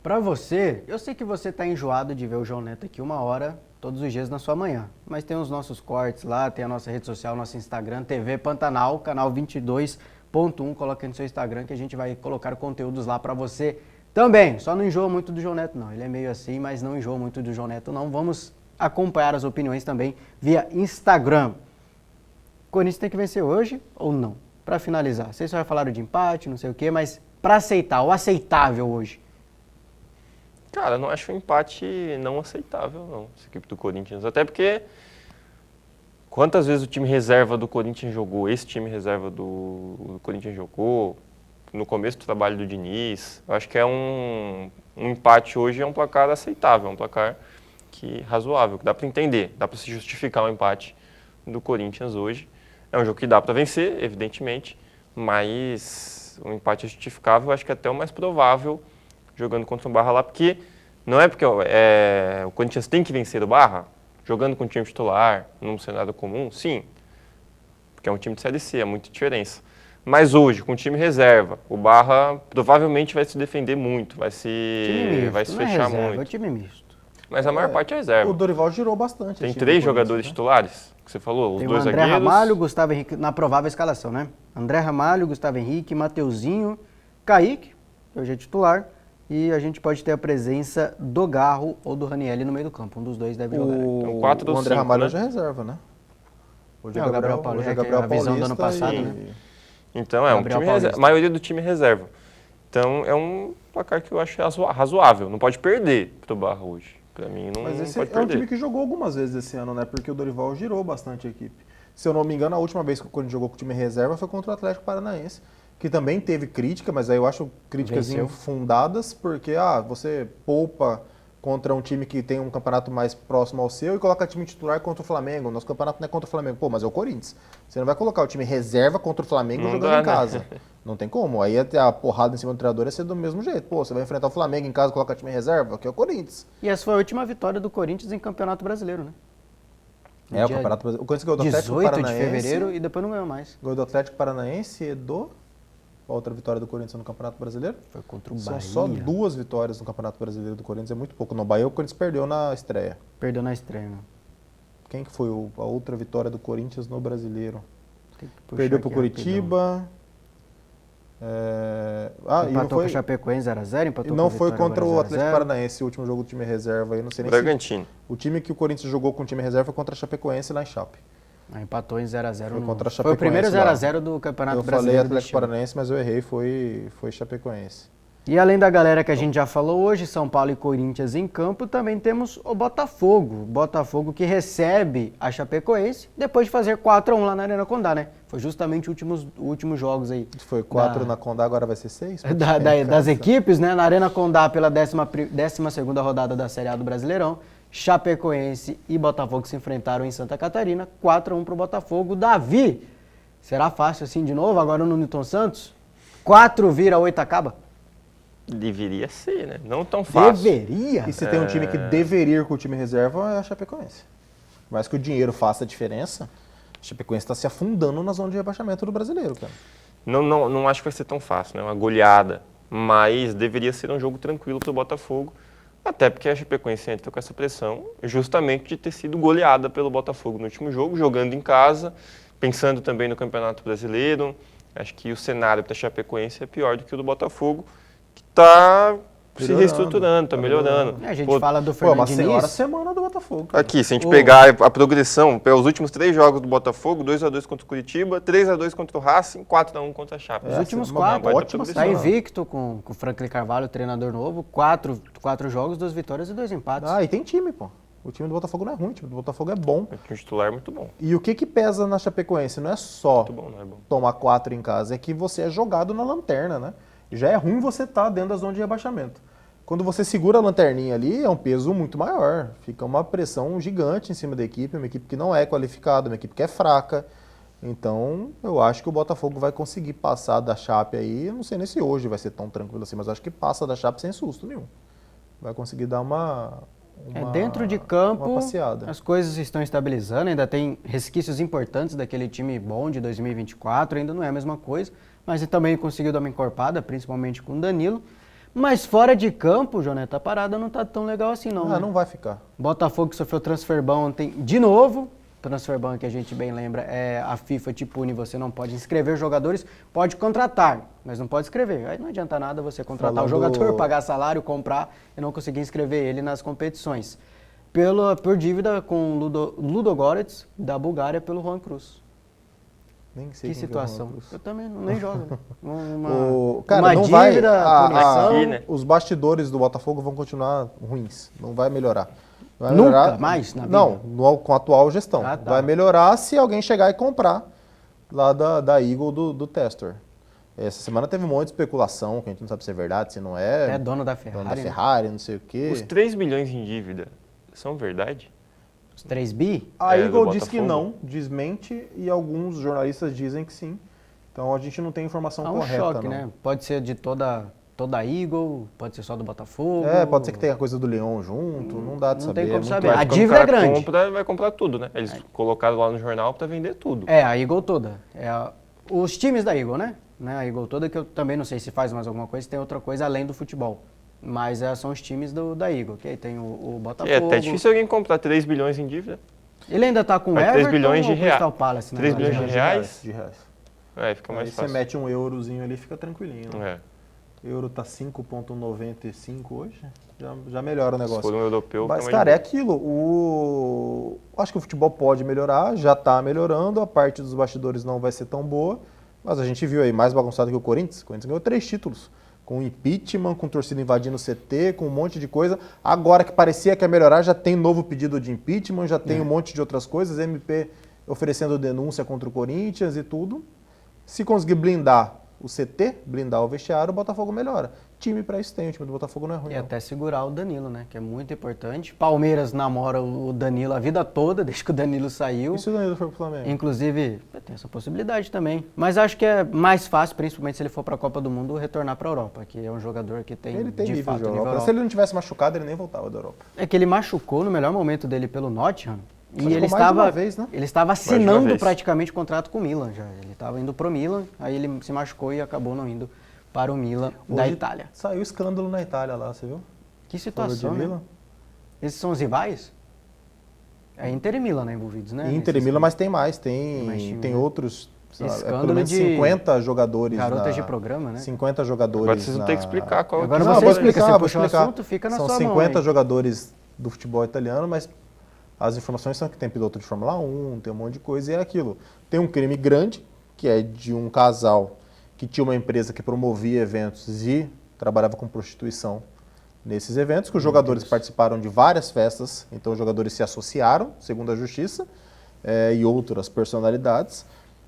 Pra você, eu sei que você tá enjoado de ver o João Neto aqui 1 hora todos os dias na sua manhã. Mas tem os nossos cortes lá, tem a nossa rede social, nosso Instagram, TV Pantanal, canal 22.1. Coloca aí no seu Instagram que a gente vai colocar conteúdos lá pra você também. Só não enjoa muito do João Neto, não. Ele é meio assim, mas não enjoa muito do João Neto, não. Vamos acompanhar as opiniões também via Instagram. O Corinthians tem que vencer hoje ou não? Pra finalizar. Vocês só falaram de empate, não sei o quê, mas pra aceitar, o aceitável hoje. Cara, eu não acho um empate não aceitável, não, essa equipe do Corinthians. Até porque, quantas vezes o time reserva do Corinthians jogou, esse time reserva do Corinthians jogou, no começo do trabalho do Diniz, eu acho que é um empate hoje, é um placar aceitável, um placar razoável, que dá para entender, dá para se justificar o empate do Corinthians hoje. É um jogo que dá para vencer, evidentemente, mas um empate é justificável, eu acho que é até o mais provável, jogando contra o Barra lá, porque não é porque o Corinthians tem que vencer o Barra, jogando com o time titular, num cenário comum, sim, porque é um time de Série C, é muita diferença. Mas hoje, com o time reserva, o Barra provavelmente vai se defender muito, vai se Não é fechar reserva, É o muito. time misto. Mas a maior parte é O reserva. Dorival girou bastante. Tem o time do 3 Corinthians, jogadores né? titulares, que você falou, os Tem o dois André zagueiros. Ramalho, Gustavo Henrique, na provável escalação, né? André Ramalho, Gustavo Henrique, Mateuzinho, Kaique, que hoje é titular, E a gente pode ter a presença do Garro ou do Ranieri no meio do campo. Um dos dois deve jogar. Então, 4 O ou André 5, Ramalho né? hoje é reserva, né? Hoje É, o Gabriel Paulista, hoje é que é Gabriel a visão do ano Paulista passado, e- né? Então, é um Gabriel time Paulista. reserva. A maioria do time é reserva. Então, é um placar que eu acho razoável. Não pode perder pro Barra hoje. Pra mim, não, Mas não esse pode é um perder. time que jogou algumas vezes esse ano, né? Porque o Dorival girou bastante a equipe. Se eu não me engano, a última vez que o Corinthians jogou com o time reserva foi contra o Atlético Paranaense, que também teve crítica, mas aí eu acho críticas Venceu. infundadas, porque você poupa contra um time que tem um campeonato mais próximo ao seu e coloca time titular contra o Flamengo. Nosso campeonato não é contra o Flamengo. Pô, mas é o Corinthians. Você não vai colocar o time reserva contra o Flamengo Não jogando dá, em casa. né? Não tem como. Aí até a porrada em cima do treinador ia ser do mesmo jeito. Pô, você vai enfrentar o Flamengo em casa e colocar time reserva, que é o Corinthians. E essa foi a última vitória do Corinthians em Campeonato Brasileiro, né? É, o Dia Campeonato Brasileiro. O Corinthians ganhou do Atlético 18 de Paranaense. fevereiro e depois não ganhou mais. Ganhou do Atlético Paranaense e do... Qual outra vitória do Corinthians no Campeonato Brasileiro? Foi contra o São Bahia. só 2 vitórias no Campeonato Brasileiro do Corinthians, é muito pouco. No Bahia o Corinthians perdeu na estreia. Perdeu na estreia, né? Quem que foi a outra vitória do Corinthians no Brasileiro? Tem que puxar Perdeu pro aqui rapidão. Curitiba. E não Empatou com o foi, Chapecoense 0x0, e empatou não com foi Vitória contra o agora Atlético 0x0. Paranaense, o último jogo do time reserva aí, não sei nem se... Bragantino. O time que o Corinthians jogou com o time reserva foi contra a Chapecoense lá em Chape. Empatou em 0x0. Foi contra a Foi o primeiro Chapecoense lá. 0x0 do Campeonato Eu falei Brasileiro. Atlético deste ano. Paranaense, mas eu errei, foi Chapecoense. E além da galera que a gente já falou hoje, São Paulo e Corinthians em campo, também temos o Botafogo. Botafogo que recebe a Chapecoense depois de fazer 4x1 lá na Arena Condá, né? Foi justamente os últimos jogos aí. Foi 4 na Condá, agora vai ser 6? Das equipes, né? Na Arena Condá pela 12ª rodada da Série A do Brasileirão. Chapecoense e Botafogo se enfrentaram em Santa Catarina, 4x1 pro Botafogo. Davi, será fácil assim de novo agora no Newton Santos? 4 vira, 8 acaba? Deveria ser, né? Não tão fácil. Deveria? E se tem um time que deveria ir com o time reserva, é a Chapecoense. Mas que o dinheiro faça a diferença, a Chapecoense está se afundando na zona de rebaixamento do brasileiro, cara. Não acho que vai ser tão fácil, né? Uma goleada. Mas deveria ser um jogo tranquilo pro Botafogo. Até porque a Chapecoense entra com essa pressão justamente de ter sido goleada pelo Botafogo no último jogo, jogando em casa, pensando também no Campeonato Brasileiro. Acho que o cenário para a Chapecoense é pior do que o do Botafogo, que está se reestruturando, está melhorando. A gente Pô, fala do Pô, uma Fernando senhora Diniz. semana do Botafogo. Cara. aqui, se a gente pegar a progressão, pelos últimos 3 jogos do Botafogo, 2x2 contra o Curitiba, 3x2 contra o Racing, 4x1 contra a Chape. Os últimos uma 4. ótima Está semana. invicto com o Franklin Carvalho, treinador novo. 4 jogos, 2 vitórias e 2 empates. E tem time, pô. O time do Botafogo não é ruim, o time do Botafogo é bom. O titular é muito bom. E o que pesa na Chapecoense? Não é só Muito bom, não é bom. tomar 4 em casa, é que você é jogado na lanterna, né? Já é ruim você estar dentro da zona de rebaixamento. Quando você segura a lanterninha ali, é um peso muito maior. Fica uma pressão gigante em cima da equipe, uma equipe que não é qualificada, uma equipe que é fraca. Então, eu acho que o Botafogo vai conseguir passar da Chape aí. Eu não sei nem se hoje vai ser tão tranquilo assim, mas eu acho que passa da Chape sem susto nenhum. Vai conseguir dar Dentro de campo, uma passeada. as coisas se estão estabilizando, ainda tem resquícios importantes daquele time bom de 2024, ainda não é a mesma coisa, mas ele também conseguiu dar uma encorpada, principalmente com o Danilo. Mas fora de campo, Joneta, a parada não tá tão legal assim não. né? Não vai ficar. Botafogo que sofreu transferban ontem de novo. Transferban, que a gente bem lembra, a FIFA te pune, você não pode inscrever jogadores, pode contratar, mas não pode inscrever. Aí não adianta nada você contratar o jogador, pagar salário, comprar e não conseguir inscrever ele nas competições. Por dívida com o Ludogorets, da Bulgária, pelo Juan Cruz. Nem sei Que quem é o situação. Juan Cruz. Eu também nem jogo. Cara, uma não dívida, vai. punição. Aqui, né? Os bastidores do Botafogo vão continuar ruins. Não vai melhorar. Vai Nunca melhorar, mais na vida? Não, com a atual gestão. Ah, tá. Vai melhorar se alguém chegar e comprar lá da Eagle do Testor. Essa semana teve um monte de especulação, que a gente não sabe se é verdade, se não é. É dono da Ferrari. Dono da né? Ferrari, não sei o quê. Os 3 bilhões em dívida são verdade? Os 3 bi? A do Eagle diz que Botafogo? não, desmente, e alguns jornalistas dizem que sim. Então a gente não tem informação Há um correta, choque, não. né? Pode ser de toda a Eagle, pode ser só do Botafogo. Pode ser que tenha coisa do Leão junto, não dá de Não saber. tem como muito saber. Mas A quando o dívida é cara grande. vai comprar tudo, né? Eles colocaram lá no jornal para vender tudo. A Eagle toda. Os times da Eagle, né? A Eagle toda, que eu também não sei se faz mais alguma coisa, se tem outra coisa além do futebol. Mas são os times da Eagle, que aí tem o Botafogo. É até difícil alguém comprar 3 bilhões em dívida. Ele ainda tá com o Mas Everton 3 bilhões de ou reais. Crystal Palace? 3 bilhões de reais? De reais. É, fica mais Aí você fácil. mete um eurozinho ali, fica tranquilinho. Né? É. O euro tá 5,95 hoje. Já melhora o Se negócio. for um europeu, Mas, fica mais cara, é de aquilo. Acho que o futebol pode melhorar, já está melhorando, a parte dos bastidores não vai ser tão boa, mas a gente viu aí mais bagunçado que o Corinthians. O Corinthians ganhou 3 títulos, com impeachment, com torcida invadindo o CT, com um monte de coisa. Agora que parecia que ia melhorar, já tem novo pedido de impeachment, já tem um monte de outras coisas, MP oferecendo denúncia contra o Corinthians e tudo. Se conseguir blindar o CT, blindar o vestiário, o Botafogo melhora. Time para isso tem, o time do Botafogo não é ruim. E não. até segurar o Danilo, né? Que é muito importante. Palmeiras namora o Danilo a vida toda, desde que o Danilo saiu. E se o Danilo for pro Flamengo? Inclusive, tem essa possibilidade também. Mas acho que é mais fácil, principalmente se ele for para a Copa do Mundo, retornar para a Europa, que é um jogador que tem, Ele tem de nível fato, de Europa. nível Se ele não tivesse machucado, ele nem voltava da Europa. É que ele machucou no melhor momento dele pelo Nottingham. E Machucou ele mais de estava, uma vez, né? ele estava de uma assinando vez. praticamente o contrato com o Milan já. Ele estava indo pro Milan, aí ele se machucou e acabou não indo para o Milan da Hoje Itália. Saiu escândalo na Itália lá, você viu? Que Falou de situação, né? Milan. Esses são os rivais? É Inter e Milan, né, envolvidos, né? Inter e Nesses- Milan, mas tem mais, Tem mais time, tem né? outros, sei lá, Escândalo pelo menos de 50 jogadores. garotas de programa, né? 50 jogadores. Agora vocês vão ter que explicar qual Agora é o você time. vou explica, explicar, você vou puxa o explicar. assunto, fica na São sua mão 50 aí. jogadores do futebol italiano, mas as informações são que tem piloto de Fórmula 1, tem um monte de coisa e é aquilo. Tem um crime grande, que é de um casal que tinha uma empresa que promovia eventos e trabalhava com prostituição nesses eventos, que os jogadores participaram de várias festas, então os jogadores se associaram, segundo a justiça, e outras personalidades.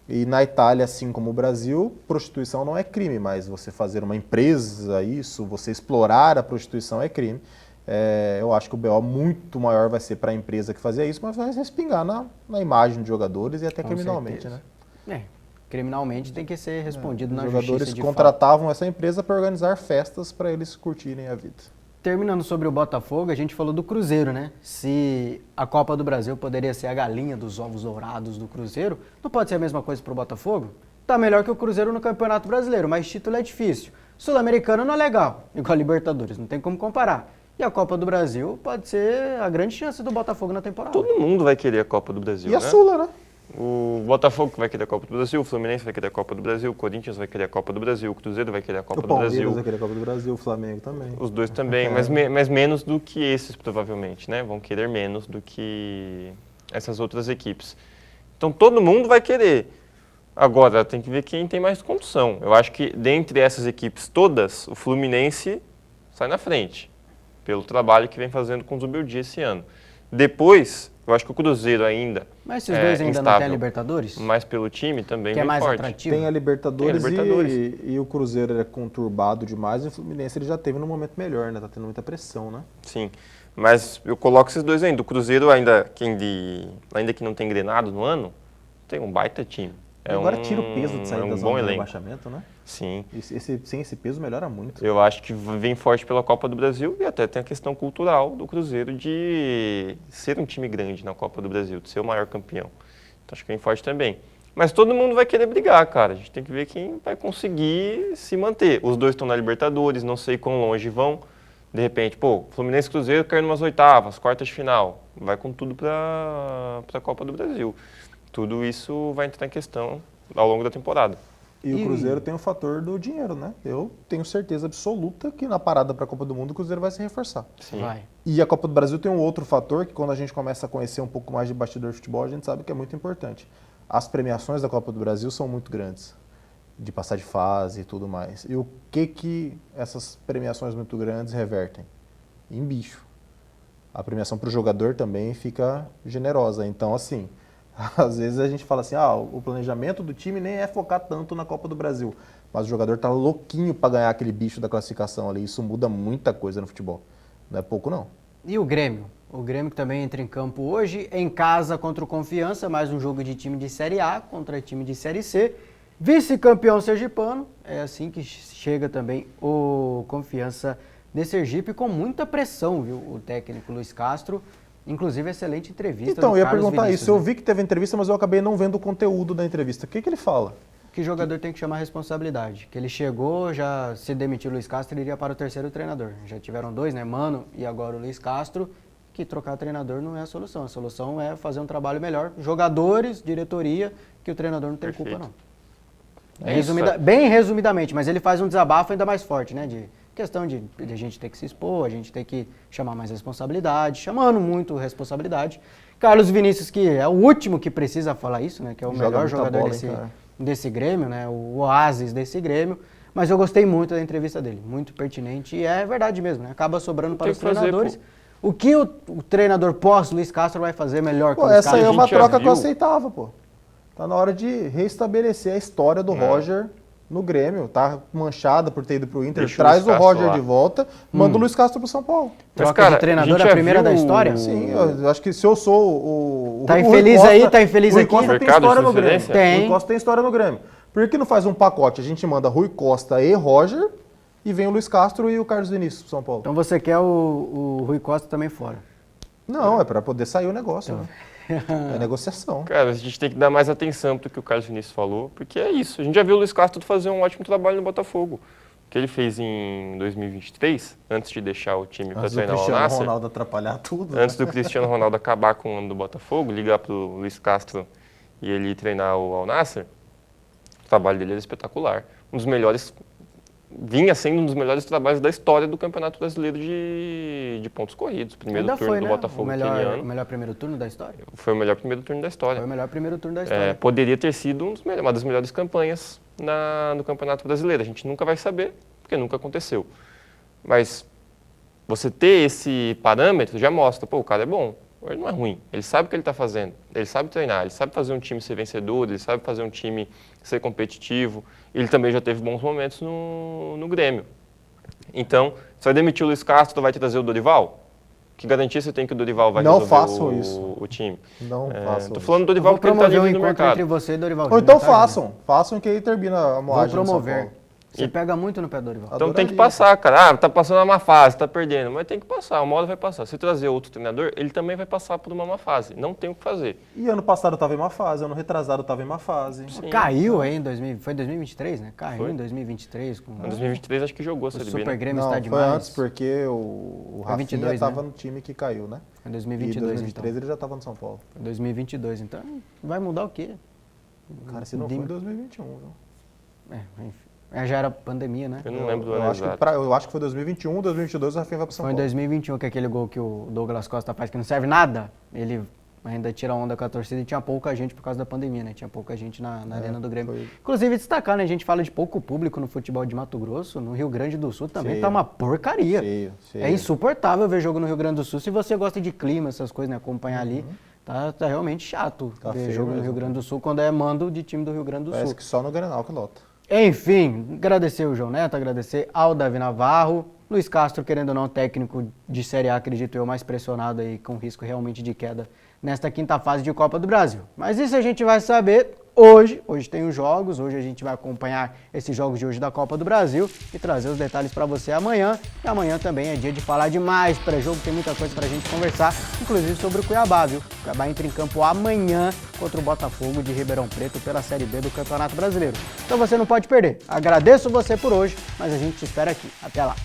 E na Itália, assim como o Brasil, prostituição não é crime, mas você fazer uma empresa, isso, você explorar a prostituição é crime. Eu acho que o BO muito maior vai ser para a empresa que fazia isso, mas vai respingar na imagem de jogadores e até Com criminalmente, certeza. né? Criminalmente tem que ser respondido na Os justiça jogadores de fato. contratavam essa empresa para organizar festas para eles curtirem a vida. Terminando sobre o Botafogo, a gente falou do Cruzeiro, né? Se a Copa do Brasil poderia ser a galinha dos ovos dourados do Cruzeiro, não pode ser a mesma coisa para o Botafogo? Tá melhor que o Cruzeiro no Campeonato Brasileiro, mas título é difícil. Sul-Americano não é legal, igual a Libertadores, não tem como comparar. E a Copa do Brasil pode ser a grande chance do Botafogo na temporada. Todo mundo vai querer a Copa do Brasil, E a né? Sula, né? O Botafogo vai querer a Copa do Brasil, o Fluminense vai querer a Copa do Brasil, o Corinthians vai querer a Copa do Brasil, o Cruzeiro vai querer a Copa O do Palmeiras Brasil. vai querer a Copa do Brasil, o Flamengo também. Os dois também, mas menos do que esses, provavelmente, né? Vão querer menos do que essas outras equipes. Então, todo mundo vai querer. Agora, tem que ver quem tem mais condição. Eu acho que, dentre essas equipes todas, o Fluminense sai na frente, pelo trabalho que vem fazendo com o Zubeldia esse ano. Depois, eu acho que o Cruzeiro ainda Mas esses dois ainda não instável, têm a Libertadores? mas pelo time também Que é vem mais forte. atrativo? Tem a Libertadores, Tem a Libertadores. E o Cruzeiro é conturbado demais e o Fluminense ele já teve num momento melhor, né? Tá tendo muita pressão, né? Sim, mas eu coloco esses dois ainda. O Cruzeiro, ainda que não tem engrenado no ano, tem um baita time. Agora tira o peso de sair é um da bom zona de elenco. rebaixamento, né? Sim, Sem esse peso melhora muito. eu acho que vem forte pela Copa do Brasil e até tem a questão cultural do Cruzeiro de ser um time grande na Copa do Brasil, de ser o maior campeão. Então acho que vem forte também. Mas todo mundo vai querer brigar, cara. A gente tem que ver quem vai conseguir se manter. Os dois estão na Libertadores, não sei quão longe vão. De repente, Fluminense e Cruzeiro caem umas oitavas, quartas de final. Vai com tudo para a Copa do Brasil. Tudo isso vai entrar em questão ao longo da temporada. E o Cruzeiro tem o fator do dinheiro, né? Eu tenho certeza absoluta que na parada para a Copa do Mundo o Cruzeiro vai se reforçar. Sim. Vai. E a Copa do Brasil tem um outro fator que quando a gente começa a conhecer um pouco mais de bastidor de futebol, a gente sabe que é muito importante. As premiações da Copa do Brasil são muito grandes, de passar de fase e tudo mais. E o que essas premiações muito grandes revertem? Em bicho. A premiação para o jogador também fica generosa. Então, assim, às vezes a gente fala assim, o planejamento do time nem é focar tanto na Copa do Brasil, mas o jogador tá louquinho para ganhar aquele bicho da classificação ali. Isso muda muita coisa no futebol. Não é pouco, não. E o Grêmio? O Grêmio que também entra em campo hoje, em casa contra o Confiança, mais um jogo de time de Série A contra time de Série C. Vice-campeão sergipano, é assim que chega também o Confiança de Sergipe, com muita pressão, viu? O técnico Luiz Castro, inclusive excelente entrevista Então, do eu ia Carlos perguntar Vinícius, isso. Eu né? vi que teve entrevista, mas eu acabei não vendo o conteúdo da entrevista. O que ele fala? Que o jogador tem que chamar a responsabilidade. Que ele chegou, já se demitiu o Luiz Castro, ele iria para o terceiro treinador. Já tiveram dois, né? Mano e agora o Luiz Castro, que trocar treinador não é a solução. A solução é fazer um trabalho melhor. Jogadores, diretoria, que o treinador não tem culpa, não. Bem resumidamente, mas ele faz um desabafo ainda mais forte, né? De questão de a gente ter que se expor, a gente ter que chamar mais responsabilidade, chamando muito responsabilidade. Carlos Vinícius, que é o último que precisa falar isso, né? Que é o melhor jogador desse Grêmio, né? O oásis desse Grêmio. Mas eu gostei muito da entrevista dele, muito pertinente. E é verdade mesmo, né? Acaba sobrando para os treinadores. O que o treinador pós-Luiz Castro vai fazer melhor que o Luiz Essa Castro? aí é uma troca que eu aceitava, pô. Tá na hora de restabelecer a história do Roger no Grêmio. Tá manchada por ter ido pro Inter. Deixa Traz o Roger lá de volta, manda o Luiz Castro pro São Paulo. Troca cara, de treinador a a primeira da história? Sim, eu acho que se eu sou o Tá Rui infeliz Costa, aí, tá infeliz o Rui aqui? Costa tem Mercado de história no Grêmio. transferência? Tem. O Rui Costa tem história no Grêmio. Por que não faz um pacote? A gente manda Rui Costa e Roger e vem o Luiz Castro e o Carlos Vinícius pro São Paulo. Então você quer o Rui Costa também fora? Não, é para poder sair o negócio, né? É negociação. Cara, a gente tem que dar mais atenção pro que o Carlos Vinícius falou, porque é isso. A gente já viu o Luiz Castro fazer um ótimo trabalho no Botafogo. O que ele fez em 2023, antes de deixar o time para Antes do treinar o Cristiano Al-Nassr, Ronaldo atrapalhar tudo. antes do Cristiano Ronaldo acabar com o ano do Botafogo, ligar pro Luiz Castro e ele ir treinar o Al-Nassr, o trabalho dele era espetacular. Um dos melhores, vinha sendo um dos melhores trabalhos da história do Campeonato Brasileiro de pontos corridos. Primeiro Ainda turno foi, do né? Botafogo aquele O ano. melhor primeiro turno da história? Foi o melhor primeiro turno da história. Foi o melhor primeiro turno da história. Poderia ter sido uma das melhores campanhas no Campeonato Brasileiro. A gente nunca vai saber, porque nunca aconteceu. Mas você ter esse parâmetro já mostra, pô, o cara é bom, ele não é ruim, ele sabe o que ele está fazendo, ele sabe treinar, ele sabe fazer um time ser vencedor, ele sabe fazer um time ser competitivo. Ele também já teve bons momentos no Grêmio. Então, você vai demitir o Luiz Castro, vai trazer o Dorival? Que garantia você tem que o Dorival vai Não resolver façam isso. o time? Não façam Tô isso. falando do Eu Dorival vou porque ele está promover um livre no encontro mercado. entre você e Dorival Ou Júnior, então tá, façam. Façam que aí termina a Vou moagem no São promover. Paulo. Você pega muito no pé do Dorival. Então tem que Adoraria. passar, cara. Ah, tá passando uma má fase, tá perdendo. Mas tem que passar, uma hora vai passar. Se trazer outro treinador, ele também vai passar por uma má fase. Não tem o que fazer. E ano passado estava em uma fase, ano retrasado estava em uma fase. Sim. Caiu aí foi em 2023, né? Caiu Foi. em 2023 com Em 2023 acho que jogou a o Série B, Super né? Grêmio Não, está foi demais. antes porque o Foi Rafinha 22, estava né? no time que caiu, né? Foi em E em 2022, 2023 então. ele já estava no São Paulo. Foi 2022, então vai mudar o quê? Cara, se não Dim- foi em 2021, viu? Enfim. Já era pandemia, né? Eu não lembro do Eu ano acho, exato. eu acho que foi 2021, 2022 o Rafinha vai pro São Foi em Paulo. 2021 que aquele gol que o Douglas Costa faz que não serve nada. Ele ainda tira onda com a torcida e tinha pouca gente por causa da pandemia, né? Tinha pouca gente na Arena do Grêmio. foi. Inclusive, destacar, né? A gente fala de pouco público no futebol de Mato Grosso, no Rio Grande do Sul também Feio. tá uma porcaria. Feio. É insuportável ver jogo no Rio Grande do Sul. Se você gosta de clima, essas coisas, né? Acompanhar ali, tá realmente chato Tá ver feio jogo no mesmo. Rio Grande do Sul quando é mando de time do Rio Grande do Parece Sul. que só no Grenal que lota. Enfim, agradecer o João Neto, agradecer ao Davi Navarro, Luiz Castro, querendo ou não, técnico de Série A, acredito eu, mais pressionado aí, com risco realmente de queda nesta quinta fase de Copa do Brasil. Mas isso a gente vai saber hoje. Hoje tem os jogos, hoje a gente vai acompanhar esses jogos de hoje da Copa do Brasil e trazer os detalhes para você amanhã. E amanhã também é dia de falar de mais pré-jogo, tem muita coisa pra gente conversar, inclusive sobre o Cuiabá, viu? O Cuiabá entra em campo amanhã contra o Botafogo de Ribeirão Preto pela Série B do Campeonato Brasileiro. Então você não pode perder. Agradeço você por hoje, mas a gente te espera aqui. Até lá.